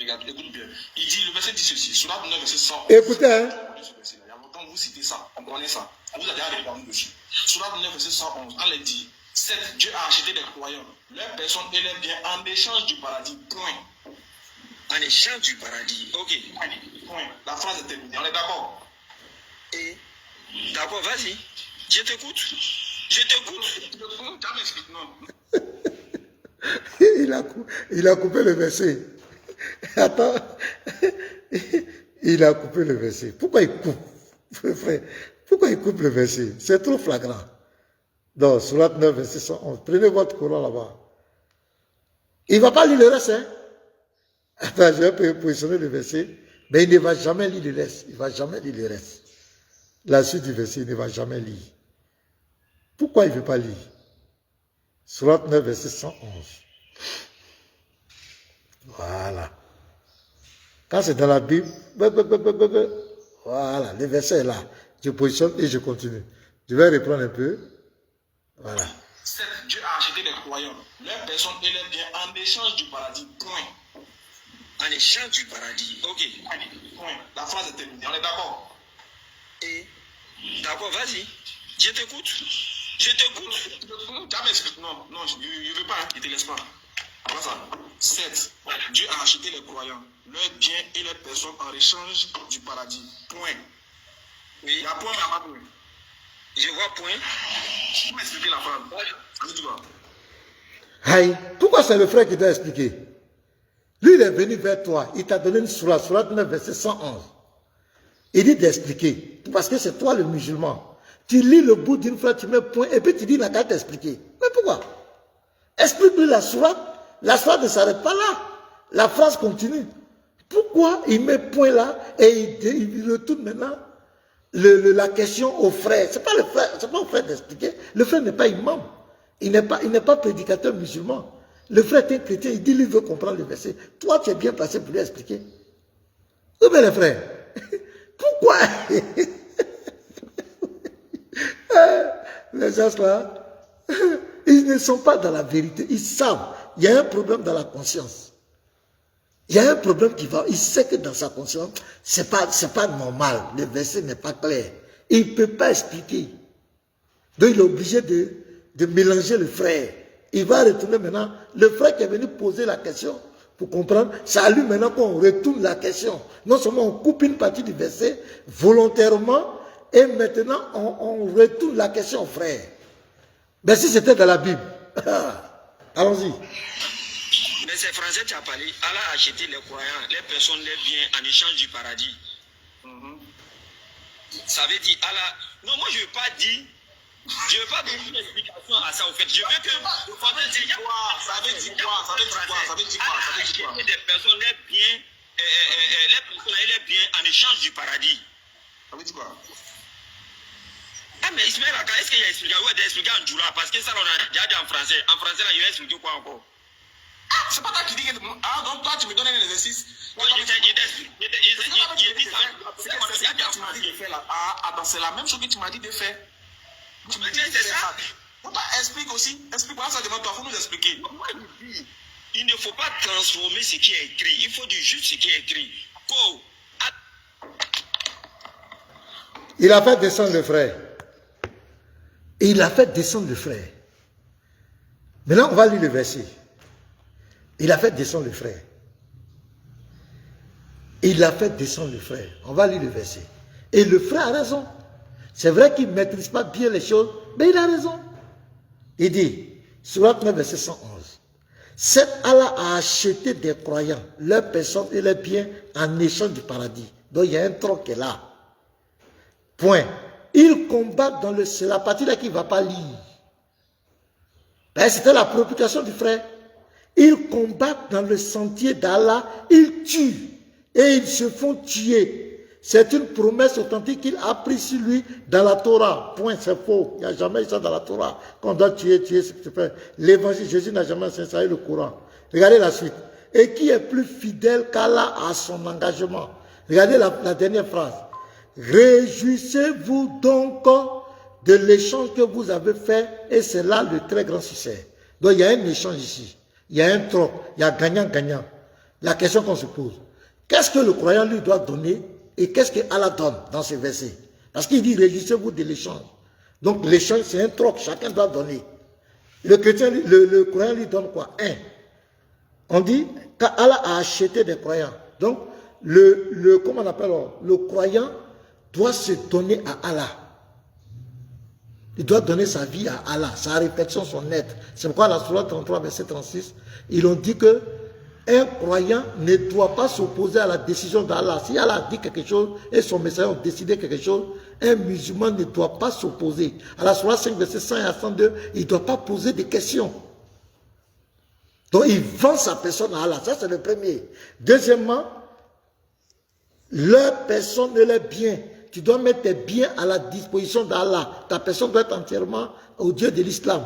Regarde, écoute bien. Il dit, le verset dit ceci, sur la 9, verset 100. Écoutez, hein. Il y a longtemps, vous citez ça, on connaît ça. Vous avez déjà répondu dessus. Sur la 9, verset 111, Allah dit, certes, Dieu a acheté des croyants, leurs personnes et leurs biens en échange du paradis. Point. En échange du paradis. Ok. Point. La phrase est terminée. On est d'accord? Et d'accord, vas-y. Je t'écoute. Je t'écoute. Tu m'expliques, non? Il a coupé le verset. Attends. Il a coupé le verset. Pourquoi il coupe? Pourquoi il coupe le verset? C'est trop flagrant. Donc, surat 9, verset 111. Prenez votre Coran là-bas. Il ne va pas lire le reste, hein? Attends, je vais positionner le verset. Mais il ne va jamais lire le reste. Il ne va jamais lire le reste. La suite du verset, il ne va jamais lire. Pourquoi il ne veut pas lire? Surat 9, verset 111. Voilà. Quand c'est dans la Bible, voilà, le verset est là. Je positionne et je continue. Je vais reprendre un peu. Voilà. Certes, Dieu a acheté des croyants, leurs personnes et leurs biens en échange du paradis. Point. En échange du paradis. Ok. Point. La phrase est terminée. On est d'accord? Et d'accord, vas-y. Je t'écoute. Je t'écoute. Non, je ne veux pas, il ne te laisse pas. Voilà ça. 7. Dieu a acheté les croyants, leurs biens et leurs personnes en échange du paradis. Point. Oui. Il y a point, il y a pas point. Je vois point. Tu peux m'expliquer la phrase? Ça veut dire quoi? Aïe, pourquoi c'est le frère qui t'a expliqué? Lui, il est venu vers toi, il t'a donné une sourate 9, verset 111. Il dit d'expliquer, parce que c'est toi le musulman. Tu lis le bout d'une phrase, tu mets point, et puis tu dis, il n'a qu'à t'expliquer. Mais pourquoi? Explique-lui la sourate ne s'arrête pas là. La phrase continue. Pourquoi il met point là, et il retourne maintenant la question au frère? C'est pas le frère, c'est pas au frère d'expliquer. Le frère n'est pas imam. Il n'est pas prédicateur musulman. Le frère est un chrétien, il dit, lui veut comprendre le verset. Toi, tu es bien placé pour lui expliquer. Où est le frère? Pourquoi? Les gens là, ils ne sont pas dans la vérité. Ils savent, il y a un problème dans la conscience. Il y a un problème qui va, il sait que dans sa conscience, c'est pas normal. Le verset n'est pas clair. Il ne peut pas expliquer. Donc il est obligé de mélanger le frère. Il va retourner maintenant. Le frère qui est venu poser la question, pour comprendre, c'est à lui maintenant qu'on retourne la question. Non seulement on coupe une partie du verset volontairement, et maintenant on retourne la question au frère. Mais si c'était dans la Bible, allons-y. Mais c'est français, tu as parlé. Allah a acheté les croyants, les personnes, les biens en échange du paradis. Ça veut dire Allah. Non, moi je ne veux pas dire. Je ne veux pas donner une explication à ça, au fait. Je veux que. Ça veut dire quoi? Des personnes, les biens, les personnes et les biens en échange du paradis. Ça veut dire quoi? Ah, mais Ismaël, est-ce qu'il y a expliqué? Oui, il a expliqué en Djoula, parce que ça, on a déjà dit en français. En français, là, il a expliqué quoi encore? C'est pas toi qui dis que. Ah, donc toi, tu me donnes un exercice. Oui, il dit ça. C'est ce que tu m'as dit de faire là. Ah, c'est la même chose que tu m'as dit de faire. Tu me dis de c'est faire ça. ça. Explique aussi. Explique-moi ça demande toi. Il faut nous expliquer. Moi, je dis, il ne faut pas transformer ce qui est écrit. Il faut dire juste ce qui est écrit. Il a fait descendre le frère. Il a fait descendre le frère. Maintenant, on va lire le verset. Il a fait descendre le frère. Il a fait descendre le frère. On va lire le verset. Et le frère a raison. C'est vrai qu'il ne maîtrise pas bien les choses, mais il a raison. Il dit, Sourate 9, verset 111. Cet Allah a acheté des croyants, leurs personnes et leurs biens en échange du paradis. Donc il y a un troc qui est là. Point. Ils combattent dans le... C'est la partie là qu'il ne va pas lire. Ben, c'était la préoccupation du frère. Ils combattent dans le sentier d'Allah, ils tuent et ils se font tuer. C'est une promesse authentique qu'il a prise sur lui dans la Torah. Point, c'est faux. Il n'y a jamais ça dans la Torah. Qu'on doit tuer ce que tu fais. L'évangile, Jésus n'a jamais enseigné le Coran. Regardez la suite. Et qui est plus fidèle qu'Allah à son engagement? Regardez la dernière phrase. Réjouissez-vous donc de l'échange que vous avez fait, et c'est là le très grand succès. Donc il y a un échange ici. Il y a un troc, il y a gagnant-gagnant. La question qu'on se pose, qu'est-ce que le croyant lui doit donner et qu'est-ce que Allah donne dans ce verset? Parce qu'il dit, réjouissez-vous de l'échange. Donc l'échange, c'est un troc, chacun doit donner. Le chrétien, le croyant lui donne quoi? On dit qu'Allah a acheté des croyants. Donc, comment on appelle, le croyant doit se donner à Allah. Il doit donner sa vie à Allah, sa réflexion, son être. C'est pourquoi la Sourate 33, verset 36, ils ont dit que un croyant ne doit pas s'opposer à la décision d'Allah. Si Allah a dit quelque chose et son messager ont décidé quelque chose, un musulman ne doit pas s'opposer. À la Sourate 5, verset 100 et 102, il ne doit pas poser de questions. Donc il vend sa personne à Allah. Ça, c'est le premier. Deuxièmement, leur personne et leurs biens. Tu dois mettre tes biens à la disposition d'Allah. Ta personne doit être entièrement au Dieu de l'islam.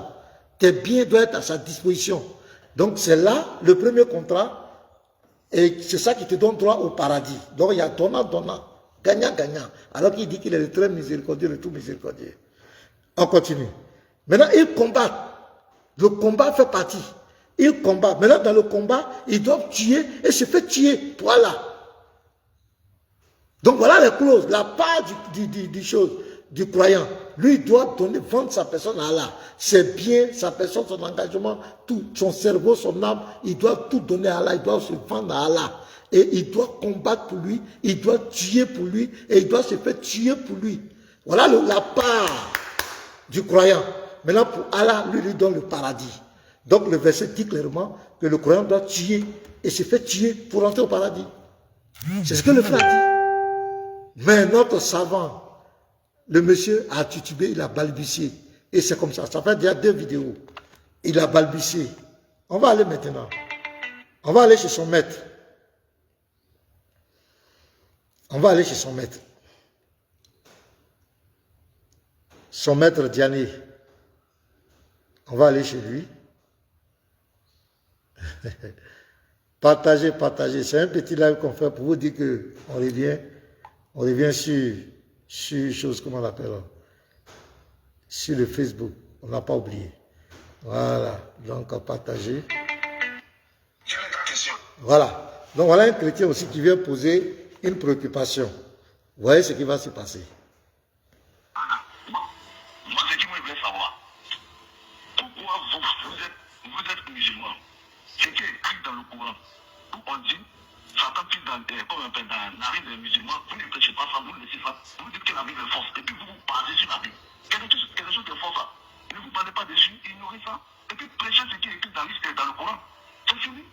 Tes biens doivent être à sa disposition. Donc c'est là le premier contrat. Et c'est ça qui te donne droit au paradis. Donc il y a donnant, gagnant. Alors qu'il dit qu'il est le très miséricordieux, le tout miséricordieux. On continue. Maintenant, ils combattent. Le combat fait partie. Ils combattent. Maintenant, dans le combat, ils doivent tuer et se faire tuer. Voilà. Donc voilà les clauses, la part du chose. du croyant. Lui, il doit donner, vendre sa personne à Allah. Ses biens, sa personne, son engagement, tout, son cerveau, son âme, il doit tout donner à Allah, il doit se vendre à Allah. Et il doit combattre pour lui, il doit tuer pour lui, et il doit se faire tuer pour lui. Voilà la part du croyant. Maintenant, pour Allah, lui donne le paradis. Donc, le verset dit clairement que le croyant doit tuer et se fait tuer pour entrer au paradis. C'est ce que le frère dit. Mais notre savant, le monsieur a titubé, il a balbutié. Et c'est comme ça. Ça fait déjà 2 vidéos. Il a balbutié. On va aller maintenant. On va aller chez son maître. On va aller chez son maître. Son maître Diané. On va aller chez lui. Partagez, partagez. C'est un petit live qu'on fait pour vous dire que on revient sur chose, comment on l'appelle, sur le Facebook. On n'a pas oublié. Voilà. Donc, à partager. Voilà. Donc, voilà un chrétien aussi qui vient poser une préoccupation. Vous voyez ce qui va se passer. Moi, ce que moi, je voulais savoir, pourquoi vous êtes musulman? C'est qui est écrit dans le Coran. On dit, Satan pisse dans la narine des musulmans, vous ne prêchez pas ça, vous laissez ça. Vous dites que la Bible est fausse, et puis vous vous basez sur la Bible. Quelque chose de faux, ça. Ne vous basez pas dessus, ignorez ça. Et puis prêchez ce qui est écrit dans le Coran. C'est fini.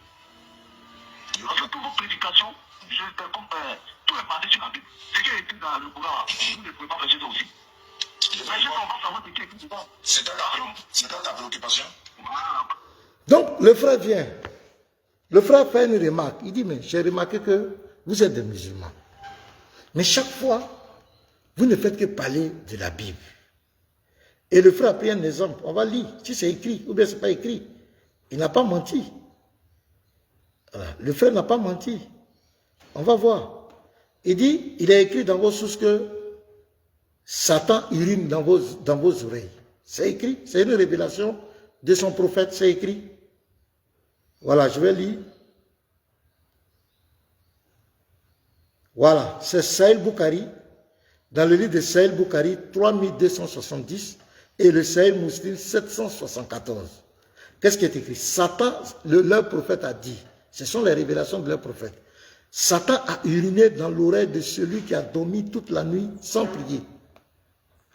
En fait, toutes vos prédications, tout est basé sur la Bible. Ce qui est écrit dans le Coran, vous ne pouvez pas prêcher ça aussi. Prêchez ça, on va savoir ce qui est écrit dedans. C'est ta préoccupation. Voilà. Donc, le frère vient. Le frère fait une remarque. Il dit, mais j'ai remarqué que vous êtes des musulmans. Mais chaque fois, vous ne faites que parler de la Bible. Et le frère a pris un exemple. On va lire si c'est écrit ou bien ce n'est pas écrit. Il n'a pas menti. Le frère n'a pas menti. On va voir. Il dit, il est écrit dans vos sources que Satan urine dans vos oreilles. C'est écrit. C'est une révélation de son prophète. C'est écrit. Voilà, je vais lire. Voilà, c'est Sahel Bukhari, dans le livre de Sahel Bukhari, 3270, et le Sahel Muslim, 774. Qu'est-ce qui est écrit? Satan, leur prophète a dit, ce sont les révélations de leur prophète, Satan a uriné dans l'oreille de celui qui a dormi toute la nuit sans prier.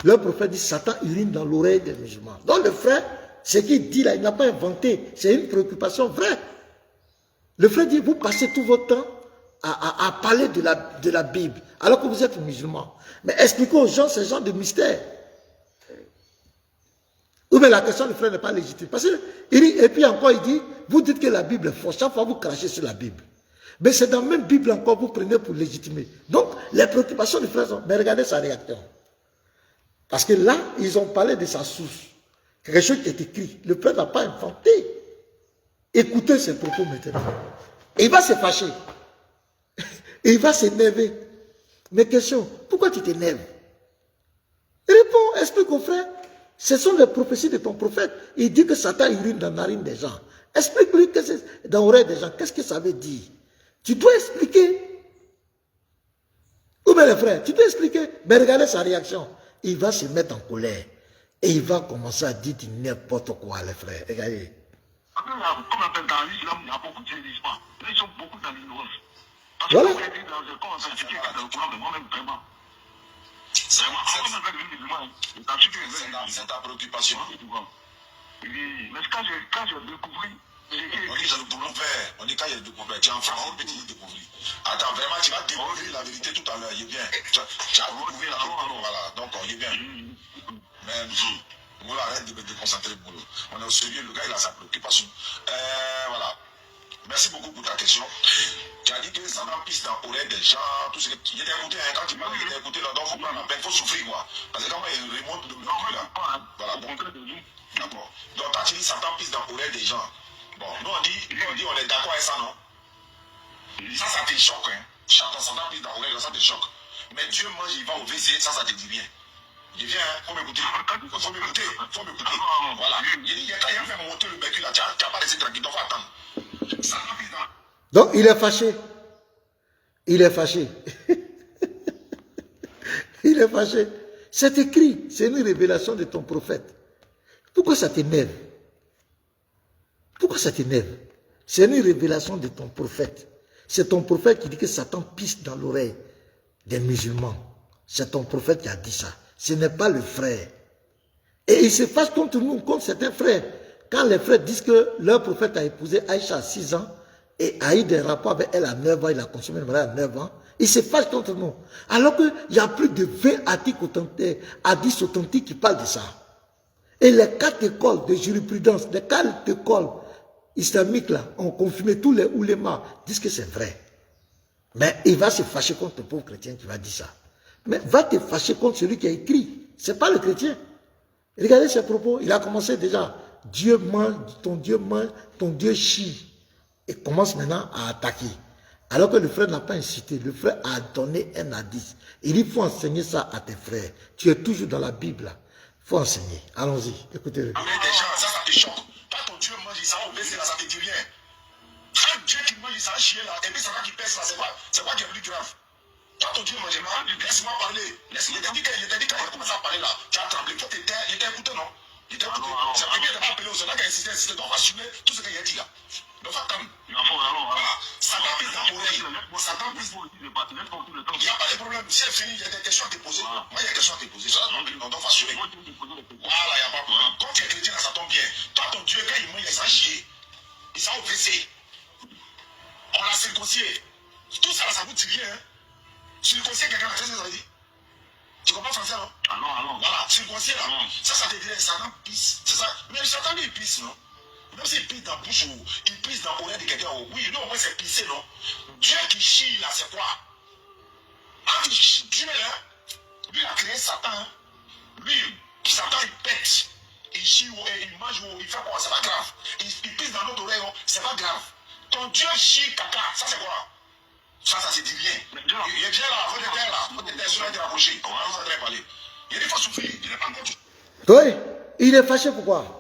Leur prophète dit, Satan urine dans l'oreille des musulmans. Donc le frère, ce qu'il dit là, il n'a pas inventé. C'est une préoccupation vraie. Le frère dit, vous passez tout votre temps à parler de la Bible, alors que vous êtes musulman. Mais expliquez aux gens ce genre de mystère. Ou bien la question du frère n'est pas légitime. Parce que, et puis encore, il dit, vous dites que la Bible est fausse. Chaque fois, vous crachez sur la Bible. Mais c'est dans la même Bible encore, vous prenez pour légitimer. Donc, les préoccupations du frère sont, mais regardez sa réaction. Parce que là, ils ont parlé de sa source. Quelque chose qui est écrit. Le peuple n'a pas inventé. Écoutez ses propos maintenant. Et il va se fâcher. Et il va s'énerver. Mais question, pourquoi tu t'énerves? Réponds, explique au frère. Ce sont les prophéties de ton prophète. Il dit que Satan urine dans la narine des gens. Explique-lui que c'est dans l'oreille des gens. Qu'est-ce que ça veut dire? Tu dois expliquer. Ou bien les frères, tu dois expliquer. Mais regardez sa réaction. Il va se mettre en colère. Et il va commencer à dire n'importe quoi, les frères. Regardez. Comme on appelle dans l'islam, il y a beaucoup de musulmans. Ils sont beaucoup dans l'ignorance. Parce Voilà. que vous avez dit dans le Coran, c'est ce qui est dans le Coran, mais moi-même, vraiment. C'est ta préoccupation. Mais quand j'ai découvert, on dit quand j'ai découvert, tu es en France, tu as découvert. Attends, vraiment, tu vas découvrir la vérité tout à l'heure, il est bien. Tu as découvert la vérité, voilà, donc il est bien. Mais voilà, arrête de me déconcentrer, Boulot. On est au sérieux, le gars, il a sa préoccupation. Voilà. Merci beaucoup pour ta question. Tu as dit que ça pisse dans l'oreille des gens, tout ce que tu étais écouté, quand tu parles, il était écouté, donc il faut prendre la peine, il faut souffrir, quoi. Parce que quand il remonte de l'autre là, voilà, donc, d'accord. Donc, quand tu dis ça pisse dans l'oreille des gens, bon, nous on dit, on est d'accord avec ça, non? Ça te choque, hein. Chacun ça pisse dans l'oreille, ça te choque. Mais Dieu mange, il va au WC, ça te dit rien. Il vient, faut m'écouter. Voilà. Il dit, quand il a fait monter le véhicule là, tu n'as pas laissé tranquille, donc faut attendre. Donc, il est fâché. Il est fâché. Il est fâché. C'est écrit, c'est une révélation de ton prophète. Pourquoi ça t'énerve? Pourquoi ça t'énerve? C'est une révélation de ton prophète. C'est ton prophète qui dit que Satan pisse dans l'oreille des musulmans. C'est ton prophète qui a dit ça. Ce n'est pas le frère. Et il se fâche contre nous, contre certains frères. Quand les frères disent que leur prophète a épousé Aïcha à 6 ans et a eu des rapports avec elle à 9 ans, il a consommé le mariage à 9 ans, il se fâche contre nous. Alors qu'il y a plus de 20 hadiths authentiques qui parlent de ça. Et les 4 écoles de jurisprudence, les 4 écoles islamiques là, ont confirmé, tous les oulémas disent que c'est vrai. Mais il va se fâcher contre le pauvre chrétien qui va dire ça. Mais va te fâcher contre celui qui a écrit. Ce n'est pas le chrétien. Regardez ses propos. Il a commencé déjà. Dieu mange, ton Dieu chie. Et commence maintenant à attaquer. Alors que le frère n'a pas incité. Le frère a donné un hadith. Il dit, il faut enseigner ça à tes frères. Tu es toujours dans la Bible là. Il faut enseigner. Allons-y. Écoutez-le. Mais déjà, ça te choque. Quand ton Dieu mange, ça va baisser là, ça te dit rien. Quand Dieu qui mange, ça va chier là. Et puis ça va qui pèse là, c'est quoi qui est plus grave? Quand ton Dieu mange, laisse-moi parler. Il t'a dit quand il a commencé à parler là, tu as tremblé. Toi, il t'a écouté, non? Il t'a écouté. C'est bien de pas appeler au sol. Là, il a insisté. Donc, on va assumer tout ce qu'il a dit là. Donc, calme. Voilà. Satan pisse dans l'oreille. Satan pisse. Il n'y a pas de problème. Si elle finit, il y a des questions à te poser. Moi, il y a des questions à te poser. Ça, donc, on doit assurer. Voilà, il n'y a pas de problème. Quand tu es chrétien, ça tombe bien. Toi, ton Dieu, quand il mange, il s'en chier. Il s'en oppressé. On l'a circoncisé. Tout ça, ça vous dit rien. Circoncis quelqu'un, qu'est-ce que ça veut dire? Tu comprends français, non? Voilà, circoncis là. Ça te dit, Satan pisse. C'est ça. Mais Satan, lui, il pisse, non? Même s'il pisse dans la bouche ou il pisse dans l'oreille de quelqu'un, oui, non, moi, c'est pisser, non? Dieu qui chie là, c'est quoi? Dieu là, lui, il a créé Satan. Lui, Satan, il pète. Il chie, il mange, il fait quoi? C'est pas grave. Il pisse dans notre oreille, c'est pas grave. Ton Dieu chie caca, ça c'est quoi? Ça se dit rien. Il est bien là, faut être sur la bouche. On va en parler. Il y a des fois souffrir, il n'est pas encore. Oui, il est fâché pourquoi?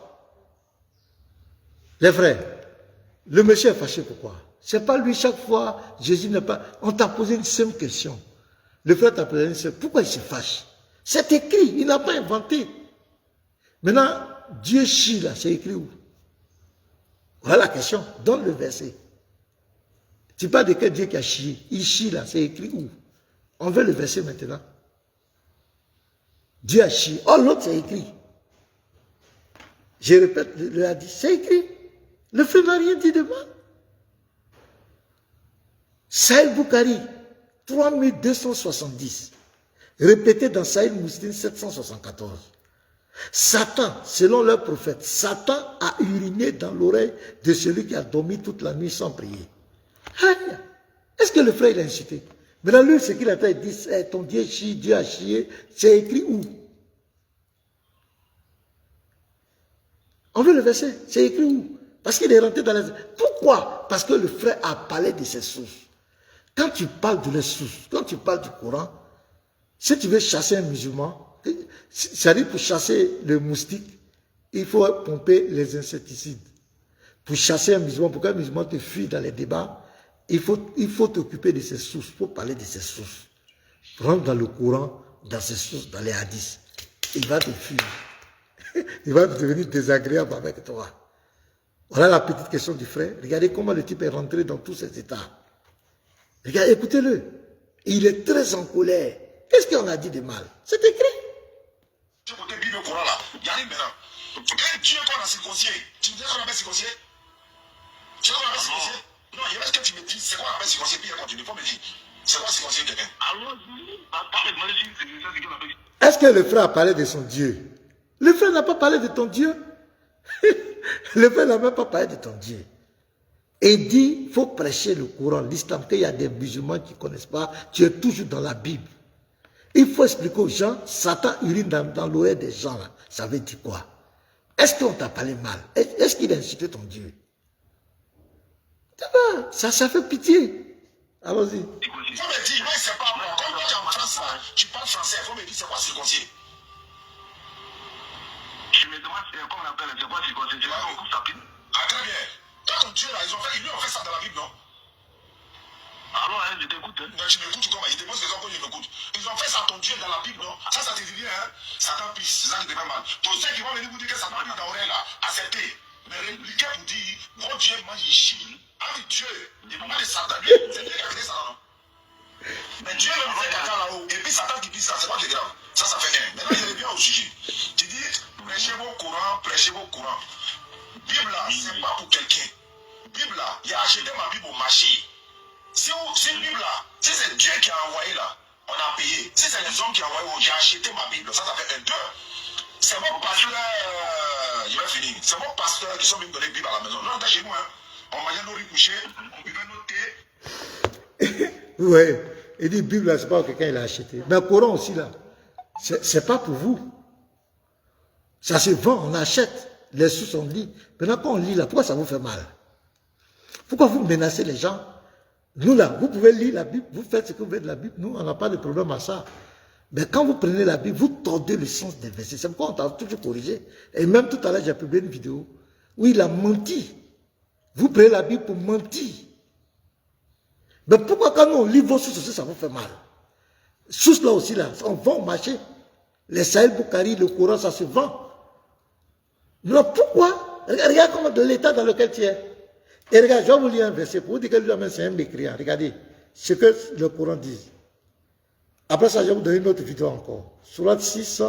Les frères, le monsieur est fâché pourquoi? C'est pas lui chaque fois, Jésus n'est pas... On t'a posé une simple question. Le frère t'a posé une simple... Pourquoi il se fâche? C'est écrit, il n'a pas inventé. Maintenant, Dieu chie là, c'est écrit où? Voilà la question, donne le verset. Tu parles de quel Dieu qui a chié? Il chie là, c'est écrit où? On veut le verset maintenant. Dieu a chié. Oh, l'autre c'est écrit. Je répète, le hadith, c'est écrit. Le frère n'a rien dit de mal. Sahih Bukhari, 3270. Répété dans Sahih Muslim 774. Satan, selon leur prophète, Satan a uriné dans l'oreille de celui qui a dormi toute la nuit sans prier. Est-ce que le frère il a incité? Maintenant, lui, ce qu'il a fait, il dit, ton Dieu chie, Dieu a chié. C'est écrit où? On veut le verset. C'est écrit où? Parce qu'il est rentré dans les... Pourquoi? Parce que le frère a parlé de ses sources. Quand tu parles de les sources, quand tu parles du Coran, si tu veux chasser un musulman, c'est-à-dire pour chasser le moustique, il faut pomper les insecticides. Pour chasser un musulman, pour qu'un musulman te fuit dans les débats, il faut t'occuper de ses sources, il faut parler de ses sources. Rentre dans le Coran, dans ses sources, dans les hadiths. Il va te fuir. Il va devenir désagréable avec toi. Voilà la petite question du frère. Regardez comment le type est rentré dans tous ces états. Regardez, écoutez-le. Il est très en colère. Qu'est-ce qu'on a dit de mal? C'est écrit. Tu côté Bible Coran là, il y a une maintenant. Quand Dieu qu'on a circoncisé, tu me dis qu'on a circoncisé? Tu sais qu'on a circoncisé? Non, il y a ce que tu me dis, c'est quoi on a circoncisé? Puis il continue, il faut me dire. C'est quoi circoncisé quelqu'un? Est-ce que le frère a parlé de son Dieu? Le frère n'a pas parlé de ton Dieu. Le frère n'a même pas parlé de ton Dieu. Et il dit, il faut prêcher le Coran, l'islam, qu'il y a des musulmans qui ne connaissent pas, tu es toujours dans la Bible. Il faut expliquer aux gens, Satan urine dans l'oreille des gens, là. Ça veut dire quoi? Est-ce qu'on t'a parlé mal? Est-ce qu'il a insulté ton Dieu? Ça fait pitié. Allons-y. Il faut me dire, moi, c'est pas moi. Comme tu es en France, tu parles français, il faut me dire, c'est quoi circoncis? Je me demande comment on appelle, c'est quoi circoncis? Ah, très bien. Toi, ton Dieu, là, ils lui ont fait ça dans la Bible, non? Ah non, je t'écoute. Tu m'écoutes comment? Il te pose des questions, je m'écoute. Ils ont fait ça ton Dieu dans la Bible, non? Ça te dit bien, hein? Satan pisse, c'est ça qui te fait mal. Tous ceux qui vont venir vous dire que Satan pisse dans l'oreille là, acceptez. Mais répliquez pour dire, mon Dieu, moi il chie. Avec Dieu, il ne peut pas de Satan. C'est Dieu qui a créé ça, non? Mais Dieu même fait caca là-haut. Et puis Satan qui pisse ça, c'est pas de grave. Ça fait un. Maintenant, il revient au sujet. Tu dis, prêchez vos courants, prêchez vos courants. Bible là, c'est pas pour quelqu'un. Bible là, il a acheté ma Bible au marché. Si Bible là, si c'est Dieu qui a envoyé là, on a payé. Si c'est les hommes qui ont envoyé, j'ai acheté ma Bible. Ça fait un 2. C'est mon pasteur, je vais finir. C'est mon pasteur qui sont venus donner la Bible à la maison. Nous, on était chez nous, hein. On mangeait nos riz couchés, on buvait nos thés. Oui, il dit Bible là, c'est pas pour quelqu'un il a acheté. Mais le Coran aussi là, c'est pas pour vous. Ça se vend, on achète. Les sous sont lit. Maintenant, quand on lit là, pourquoi ça vous fait mal? Pourquoi vous menacez les gens? Nous là, vous pouvez lire la Bible, vous faites ce que vous voulez de la Bible. Nous, on n'a pas de problème à ça. Mais quand vous prenez la Bible, vous tordez le sens des versets. C'est pourquoi on t'a toujours corrigé. Et même tout à l'heure, j'ai publié une vidéo où il a menti. Vous prenez la Bible pour mentir. Mais pourquoi quand nous on lit vos sources aussi, ça vous fait mal? Sources là aussi, là, on vend au marché. Les Sahel Boukari, le Coran, ça se vend. Non, pourquoi? Regarde comment de l'état dans lequel tu es. Et regarde, je vais vous lire un verset pour vous dire que lui-même c'est un mécréant. Regardez ce que le Coran dit. Après ça, je vais vous donner une autre vidéo encore. Sourate 6,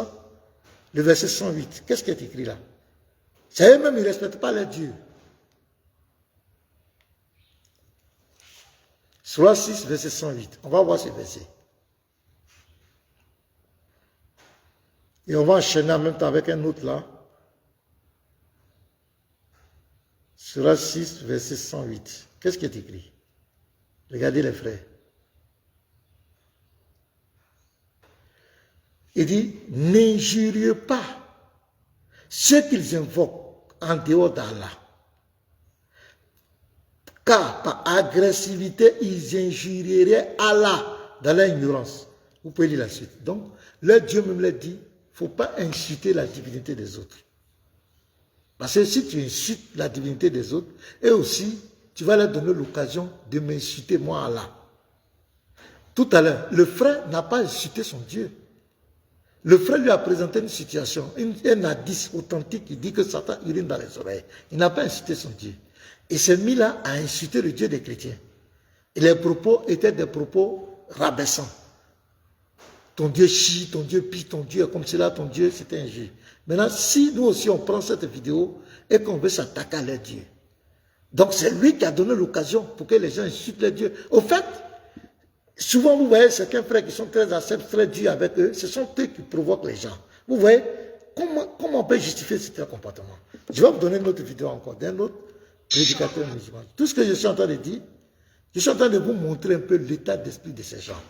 le verset 108. Qu'est-ce qui est écrit là? C'est eux-mêmes, ils ne respectent pas les dieux. Sourate 6, verset 108. On va voir ce verset. Et on va enchaîner en même temps avec un autre là. Sourate 6, verset 108. Qu'est-ce qui est écrit? Regardez les frères. Il dit, n'injuriez pas ceux qu'ils invoquent en dehors d'Allah. Car par agressivité, ils injurieraient Allah dans l'ignorance. Vous pouvez lire la suite. Donc, le Dieu même l'a dit, il ne faut pas insulter la divinité des autres. Parce que si tu insultes la divinité des autres, et aussi, tu vas leur donner l'occasion de m'insulter moi Allah. Tout à l'heure, le frère n'a pas insulté son Dieu. Le frère lui a présenté une situation, un hadith authentique qui dit que Satan urine dans les oreilles. Il n'a pas insulté son Dieu. Il s'est mis là à insulter le Dieu des chrétiens. Et les propos étaient des propos rabaissants. Ton Dieu chie, ton Dieu pie, ton Dieu comme cela, ton Dieu c'est un Dieu. Maintenant, si nous aussi on prend cette vidéo et qu'on veut s'attaquer à leur Dieu, donc c'est lui qui a donné l'occasion pour que les gens insultent les dieux. Au fait, souvent vous voyez certains frères qui sont très acceptés, très durs avec eux, ce sont eux qui provoquent les gens. Vous voyez, comment on peut justifier ce comportement? Je vais vous donner une autre vidéo encore d'un autre prédicateur musulman. Tout ce que je suis en train de dire, je suis en train de vous montrer un peu l'état d'esprit de ces gens.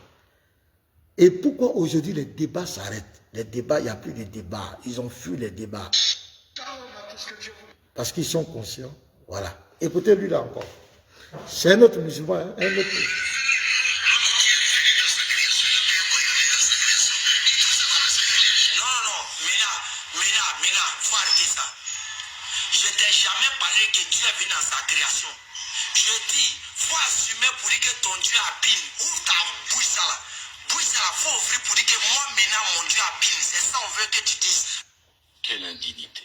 Et pourquoi aujourd'hui les débats s'arrêtent? Les débats, il n'y a plus de débats. Ils ont fui les débats. Parce qu'ils sont conscients. Voilà. Écoutez lui là encore. C'est un autre musulman, hein, un autre. Quelle indignité.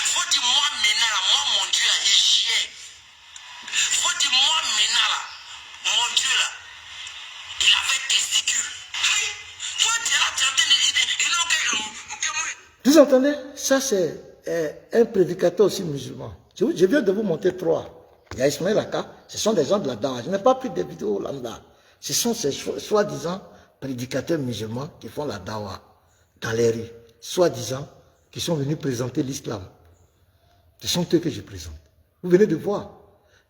Faut dire moi maintenant là, moi mon Dieu là, il chie. Faut dire moi maintenant là, mon Dieu là, il avait testicule. Toi tu es là, tu es en train de... Vous entendez? Ça c'est un prédicateur aussi musulman. Je viens de vous montrer 3. Il y a Ismaël Aka, ce sont des gens de la dawa. Je n'ai pas pris des vidéos lambda. Ce sont ces soi-disant prédicateurs musulmans qui font la dawa dans les rues. Soi-disant, qui sont venus présenter l'islam. Ce sont eux que je présente. Vous venez de voir.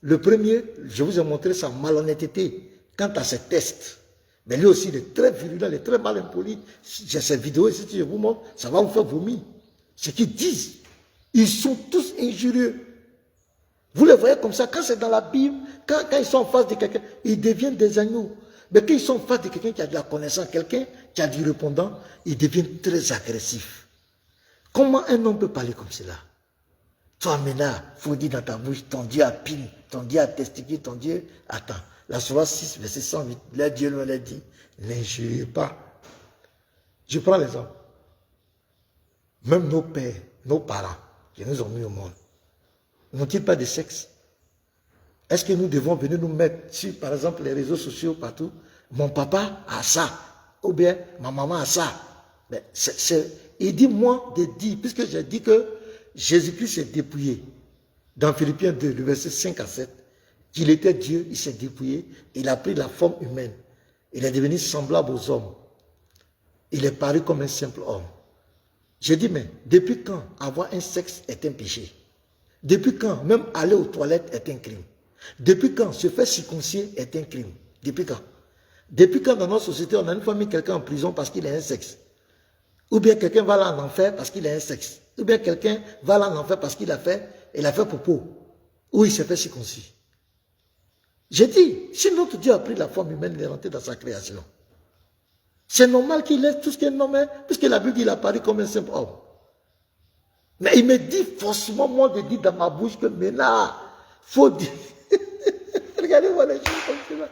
Le premier, je vous ai montré sa malhonnêteté quant à ses tests. Mais lui aussi, il est très virulent, il est très mal impoli. J'ai cette vidéo ici, si je vous montre, ça va vous faire vomir. Ce qu'ils disent, ils sont tous injurieux. Vous les voyez comme ça, quand c'est dans la Bible, quand ils sont en face de quelqu'un, ils deviennent des agneaux. Mais quand ils sont en face de quelqu'un qui a de la connaissance, quelqu'un qui a du répondant, ils deviennent très agressifs. Comment un homme peut parler comme cela? Toi, maintenant, il faut dire dans ta bouche, ton Dieu a pine, ton Dieu a testicule, ton Dieu... Attends, La Sourate 6, verset 108, là Dieu nous l'a dit, n'injuriez pas. Je prends l'exemple. Même nos pères, nos parents, qui nous ont mis au monde, n'ont-ils pas de sexe? Est-ce que nous devons venir nous mettre sur, par exemple, les réseaux sociaux partout? Mon papa a ça, ou bien ma maman a ça. Mais il dit moi de dire, puisque j'ai dit que Jésus-Christ s'est dépouillé, dans Philippiens 2, le verset 5 à 7, qu'il était Dieu, il s'est dépouillé, il a pris la forme humaine, il est devenu semblable aux hommes. Il est paru comme un simple homme. J'ai dit, mais depuis quand avoir un sexe est un péché? Depuis quand même aller aux toilettes est un crime? Depuis quand se faire circoncire est un crime? Depuis quand? Depuis quand dans notre société on a une fois mis quelqu'un en prison parce qu'il a un sexe? Ou bien quelqu'un va là en enfer parce qu'il a un sexe? Ou bien quelqu'un va là en enfer parce qu'il a fait popo? Ou il s'est fait circoncire? J'ai dit, si notre Dieu a pris la forme humaine, il est rentré dans sa création. C'est normal qu'il laisse tout ce qui est nommé, puisque la Bible dit qu'il apparaît comme un simple homme. Mais il me dit forcément, moi, de dire dans ma bouche que maintenant, faut dire. Regardez-moi les choses comme ça.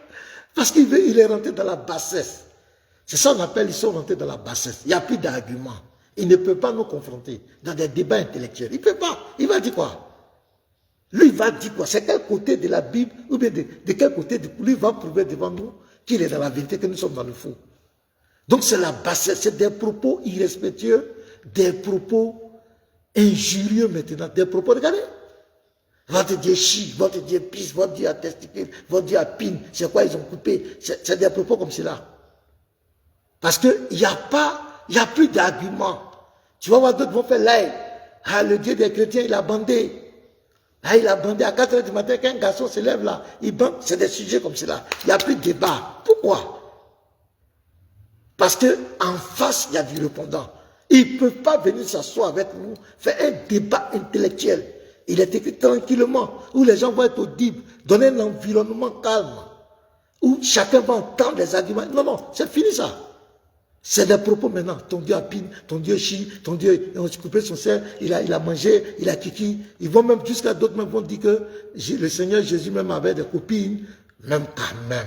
Parce qu'il est rentré dans la bassesse. C'est ça qu'on appelle, ils sont rentrés dans la bassesse. Il n'y a plus d'arguments. Il ne peut pas nous confronter dans des débats intellectuels. Il ne peut pas. Il va dire quoi? Lui, il va dire quoi? C'est quel côté de la Bible, ou bien de quel côté lui va prouver devant nous qu'il est dans la vérité, que nous sommes dans le faux. Donc c'est la bassesse, c'est des propos irrespectueux, des propos injurieux maintenant, des propos, regardez. Votre Dieu chie, votre Dieu pisse, votre Dieu a testicule, votre Dieu a pine, c'est quoi ils ont coupé? C'est des propos comme cela. Parce qu'il n'y a pas, il n'y a plus d'arguments. Tu vas voir d'autres vont faire l'air. Ah, le Dieu des chrétiens, il a bandé. Ah, il a bandé à 4 h du matin, qu'un garçon se lève là, il bande, c'est des sujets comme cela. Il n'y a plus de débat. Pourquoi? Parce qu'en face, il y a du répondant. Ils ne peuvent pas venir s'asseoir avec nous, faire un débat intellectuel. Il est écrit tranquillement, où les gens vont être audibles, donner un environnement calme, où chacun va entendre les arguments. Non, non, c'est fini ça. C'est des propos maintenant. Ton Dieu a pine, ton Dieu chie, ton Dieu a coupé son sein, il a mangé, il a kiki. Ils vont même jusqu'à d'autres même vont dire que le Seigneur Jésus même avait des copines. Même quand même.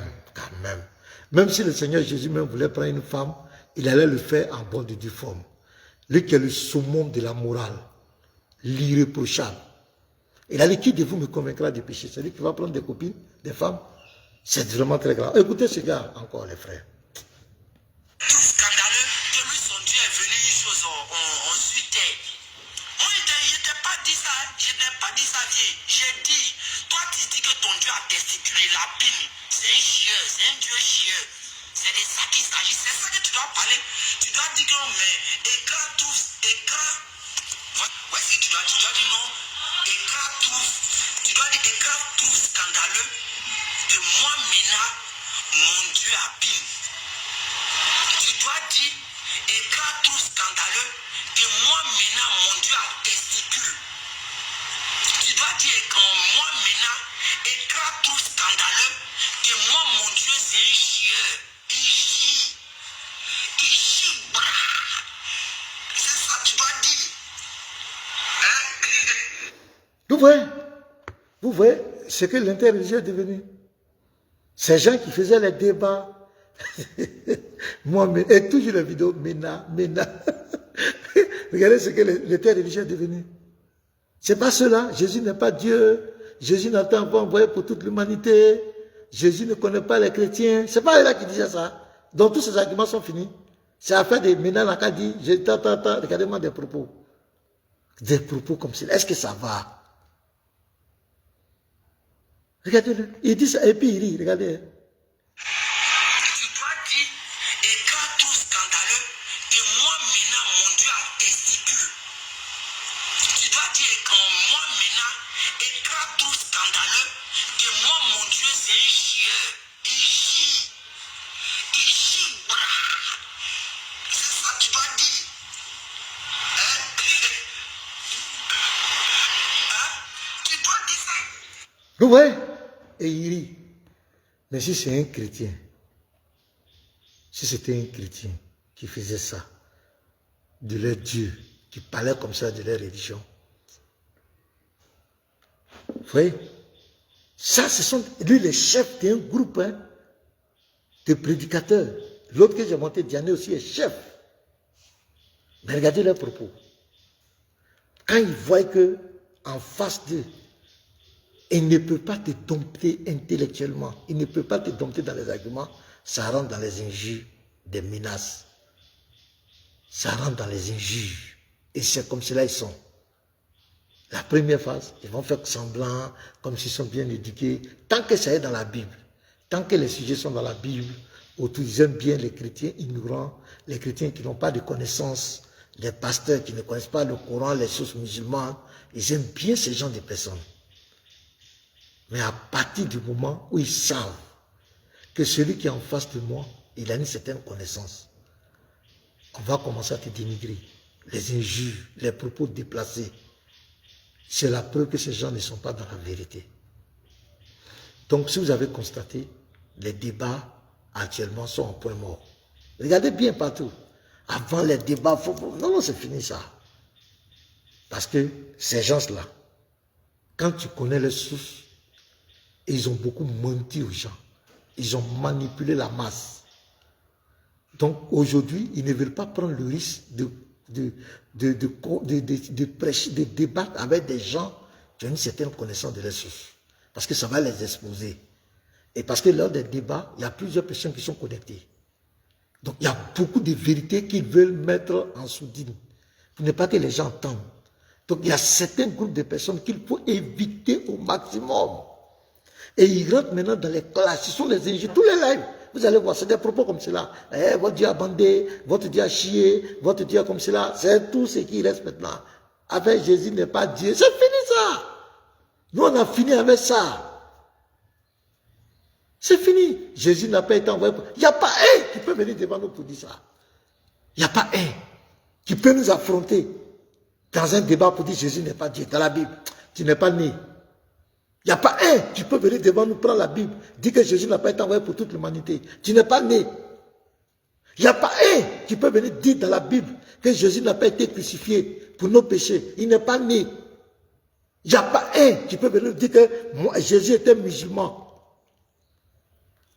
Même si le Seigneur Jésus même voulait prendre une femme, il allait le faire en bonne et due forme. Lui qui est le summum de la morale, l'irréprochable. Il a dit, qui de vous me convaincra du péché? C'est lui qui va prendre des copines, des femmes. C'est vraiment très grave. Écoutez ce gars encore, les frères. Tout scandaleux que lui, son Dieu est venu une chose en suite. Moi, je n'ai pas dit ça, vieux. J'ai dit, toi, tu dis que ton Dieu a testiculé la pine. C'est un chieux, c'est un Dieu chieux. C'est de ça qu'il s'agit, c'est ça que tu dois parler. Tu dois dire que non, mais écran tous, écran. Voici, tu dois dire non, écran tous. Tu dois dire écran tout scandaleux que moi, maintenant, mon Dieu a pine. Tu dois dire écran tout scandaleux que moi, maintenant, mon Dieu a testicule. Tu dois dire que moi, maintenant, écran tout scandaleux que moi, mon Dieu, c'est un chieux. C'est ça que tu dois dire. Hein? Vous voyez ce que l'interreligieux est devenu. Ces gens qui faisaient les débats. Moi, et toujours la vidéo, Mena. Regardez ce que l'interreligieux est devenu. C'est pas cela. Jésus n'est pas Dieu. Jésus n'a pas envoyé pour toute l'humanité. Jésus ne connaît pas les chrétiens. C'est pas là qui disait ça. Donc tous ces arguments sont finis. C'est affaire de Mena Nakadi. Regardez-moi des propos. Des propos comme ça. Est-ce que ça va? Regardez-le. Il dit ça et puis il rit. Regardez. Tu dois dire, écran tout scandaleux, que moi maintenant mon Dieu a testicule. Tu dois dire que moi maintenant, écran tout scandaleux, que moi mon Dieu c'est un chieux. Ici, c'est ça que tu dois dire. Hein? Tu dois dire ça. Vous voyez? Et il rit. Mais si c'est un chrétien, si c'était un chrétien qui faisait ça, de leur Dieu, qui parlait comme ça de leur religion, vous voyez? Ça, ce sont lui les chefs d'un groupe hein, de prédicateurs. L'autre que j'ai monté, Diané aussi, est chef. Mais regardez leurs propos. Quand ils voient que en face d'eux, il ne peut pas te dompter intellectuellement, il ne peut pas te dompter dans les arguments, ça rentre dans les injures, des menaces. Ça rentre dans les injures. Et c'est comme cela ils sont. La première phase, ils vont faire semblant, comme s'ils sont bien éduqués. Tant que ça est dans la Bible, tant que les sujets sont dans la Bible, autour ils aiment bien les chrétiens ignorants, les chrétiens qui n'ont pas de connaissances, les pasteurs qui ne connaissent pas le Coran, les sources musulmanes, ils aiment bien ces gens de personnes. Mais à partir du moment où ils savent que celui qui est en face de moi, il a une certaine connaissance, on va commencer à te dénigrer. Les injures, les propos déplacés, c'est la preuve que ces gens ne sont pas dans la vérité. Donc si vous avez constaté, les débats actuellement sont en point mort. Regardez bien partout. Avant les débats, non, c'est fini ça. Parce que ces gens-là, quand tu connais les sources, ils ont beaucoup menti aux gens. Ils ont manipulé la masse. Donc aujourd'hui, ils ne veulent pas prendre le risque de prêcher, de débattre avec des gens qui ont une certaine connaissance de leurs sources. Parce que ça va les exposer. Et parce que lors des débats, il y a plusieurs personnes qui sont connectées. Donc il y a beaucoup de vérités qu'ils veulent mettre en sourdine. Pour ne pas que les gens entendent. Donc il y a certains groupes de personnes qu'il faut éviter au maximum. Et ils rentrent maintenant dans les classes. Ce sont les injures, tous les lives. Vous allez voir, c'est des propos comme cela. Votre Dieu a bandé, votre Dieu a chié, votre Dieu a comme cela. C'est tout ce qui reste maintenant. Avec Jésus n'est pas Dieu. C'est fini ça. Nous, on a fini avec ça. C'est fini. Jésus n'a pas été envoyé. Il n'y a pas un qui peut venir devant nous pour dire ça. Il n'y a pas un qui peut nous affronter dans un débat pour dire Jésus n'est pas Dieu. Dans la Bible, tu n'es pas né. Il n'y a pas un qui peut venir devant nous prendre la Bible, dire que Jésus n'a pas été envoyé pour toute l'humanité. Tu n'es pas né. Il n'y a pas un qui peut venir dire dans la Bible que Jésus n'a pas été crucifié pour nos péchés. Il n'est pas né. Il n'y a pas un qui peut venir dire que Jésus était musulman.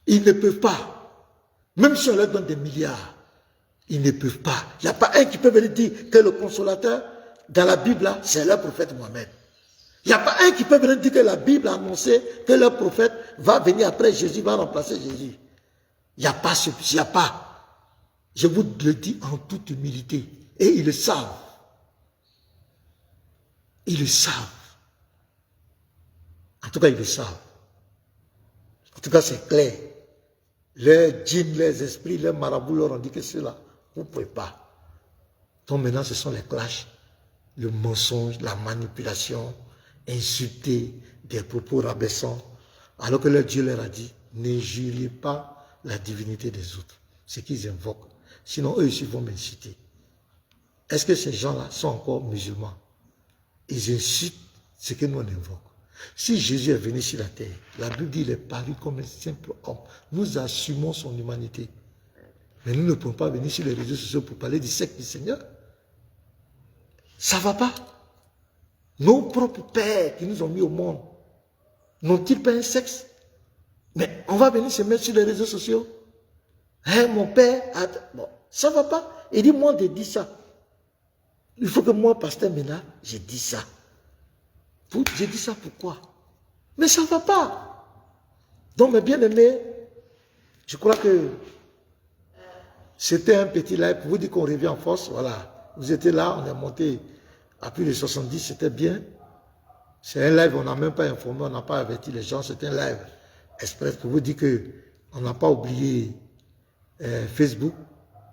Ils ne peuvent pas. Même si on leur donne des milliards, ils ne peuvent pas. Il n'y a pas un qui peut venir dire que le consolateur, dans la Bible, c'est le prophète Mohamed. Il n'y a pas un qui peut venir dire que la Bible a annoncé que le prophète va venir après Jésus, va remplacer Jésus. Il n'y a pas ce, il n'y a pas. Je vous le dis en toute humilité. Et ils le savent. Ils le savent. En tout cas, ils le savent. En tout cas, c'est clair. Les djinns, les esprits, les marabouts leur ont dit que cela, vous ne pouvez pas. Donc maintenant, ce sont les clashs, le mensonge, la manipulation, insulter, des propos rabaissants, alors que leur Dieu leur a dit, n'injuriez pas la divinité des autres, ce qu'ils invoquent. Sinon, eux aussi vont m'insulter. Est-ce que ces gens-là sont encore musulmans? Ils incitent ce que nous on invoque. Si Jésus est venu sur la terre, la Bible dit qu'il est paru comme un simple homme. Nous assumons son humanité. Mais nous ne pouvons pas venir sur les réseaux sociaux pour parler du sexe du Seigneur. Ça ne va pas. Nos propres pères qui nous ont mis au monde, n'ont-ils pas un sexe? Mais on va venir se mettre sur les réseaux sociaux. Hein, mon père a... Bon, ça ne va pas. Il dit, moi, j'ai dit ça. Il faut que moi, pasteur Ménard, j'ai dit ça. J'ai dit ça pourquoi? Mais ça ne va pas. Donc, mes bien-aimés, je crois que c'était un petit live pour vous dire qu'on revient en force. Voilà. Vous étiez là, on est monté à plus de 70, c'était bien. C'est un live, on n'a même pas informé, on n'a pas averti les gens, c'est un live express pour vous dire qu'on n'a pas oublié Facebook,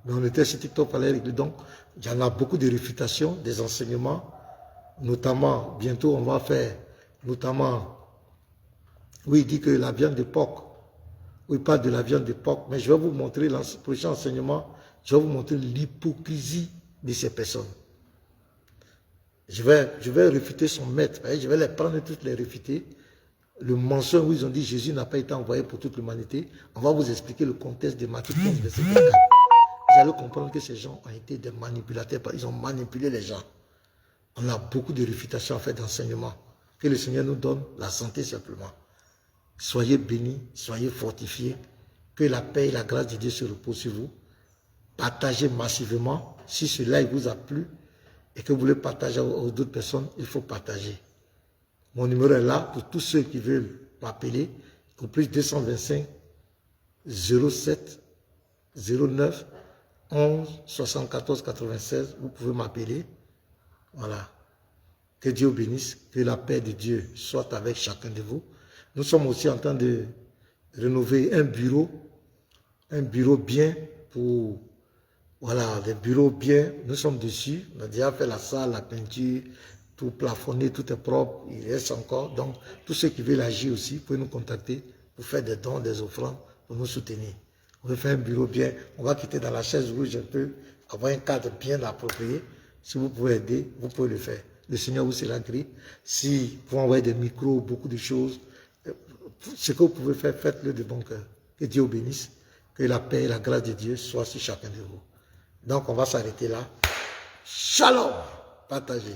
mais on était sur TikTok, donc il y en a beaucoup de réfutations, des enseignements, notamment, bientôt on va faire, notamment, où il dit que la viande de porc, où il parle de la viande de porc, mais je vais vous montrer, dans le prochain enseignement, je vais vous montrer l'hypocrisie de ces personnes. Je vais réfuter son maître, je vais les prendre toutes les réfuter. Le mensonge où ils ont dit Jésus n'a pas été envoyé pour toute l'humanité, on va vous expliquer le contexte de Matthieu 15, verset 24. Vous allez comprendre que ces gens ont été des manipulateurs, ils ont manipulé les gens. On a beaucoup de réfutations en fait d'enseignement. Que le Seigneur nous donne la santé simplement. Soyez bénis, soyez fortifiés. Que la paix et la grâce de Dieu se reposent sur vous. Partagez massivement. Si cela vous a plu et que vous voulez partager aux autres personnes, il faut partager. Mon numéro est là pour tous ceux qui veulent m'appeler. Au plus 225 07 09 11 74 96. Vous pouvez m'appeler. Voilà. Que Dieu bénisse. Que la paix de Dieu soit avec chacun de vous. Nous sommes aussi en train de rénover un bureau bien pour, voilà, des bureaux bien. Nous sommes dessus. On a déjà fait la salle, la peinture, tout plafonné, tout est propre. Il reste encore. Donc, tous ceux qui veulent agir aussi, vous pouvez nous contacter pour faire des dons, des offrandes, pour nous soutenir. On veut faire un bureau bien. On va quitter dans la chaise rouge un peu, avoir un cadre bien approprié. Si vous pouvez aider, vous pouvez le faire. Le Seigneur vous sera gré. Si vous envoyez des micros, beaucoup de choses, ce que vous pouvez faire, faites-le de bon cœur. Que Dieu vous bénisse. Que la paix et la grâce de Dieu soient sur chacun de vous. Donc, on va s'arrêter là. Shalom. Partagez.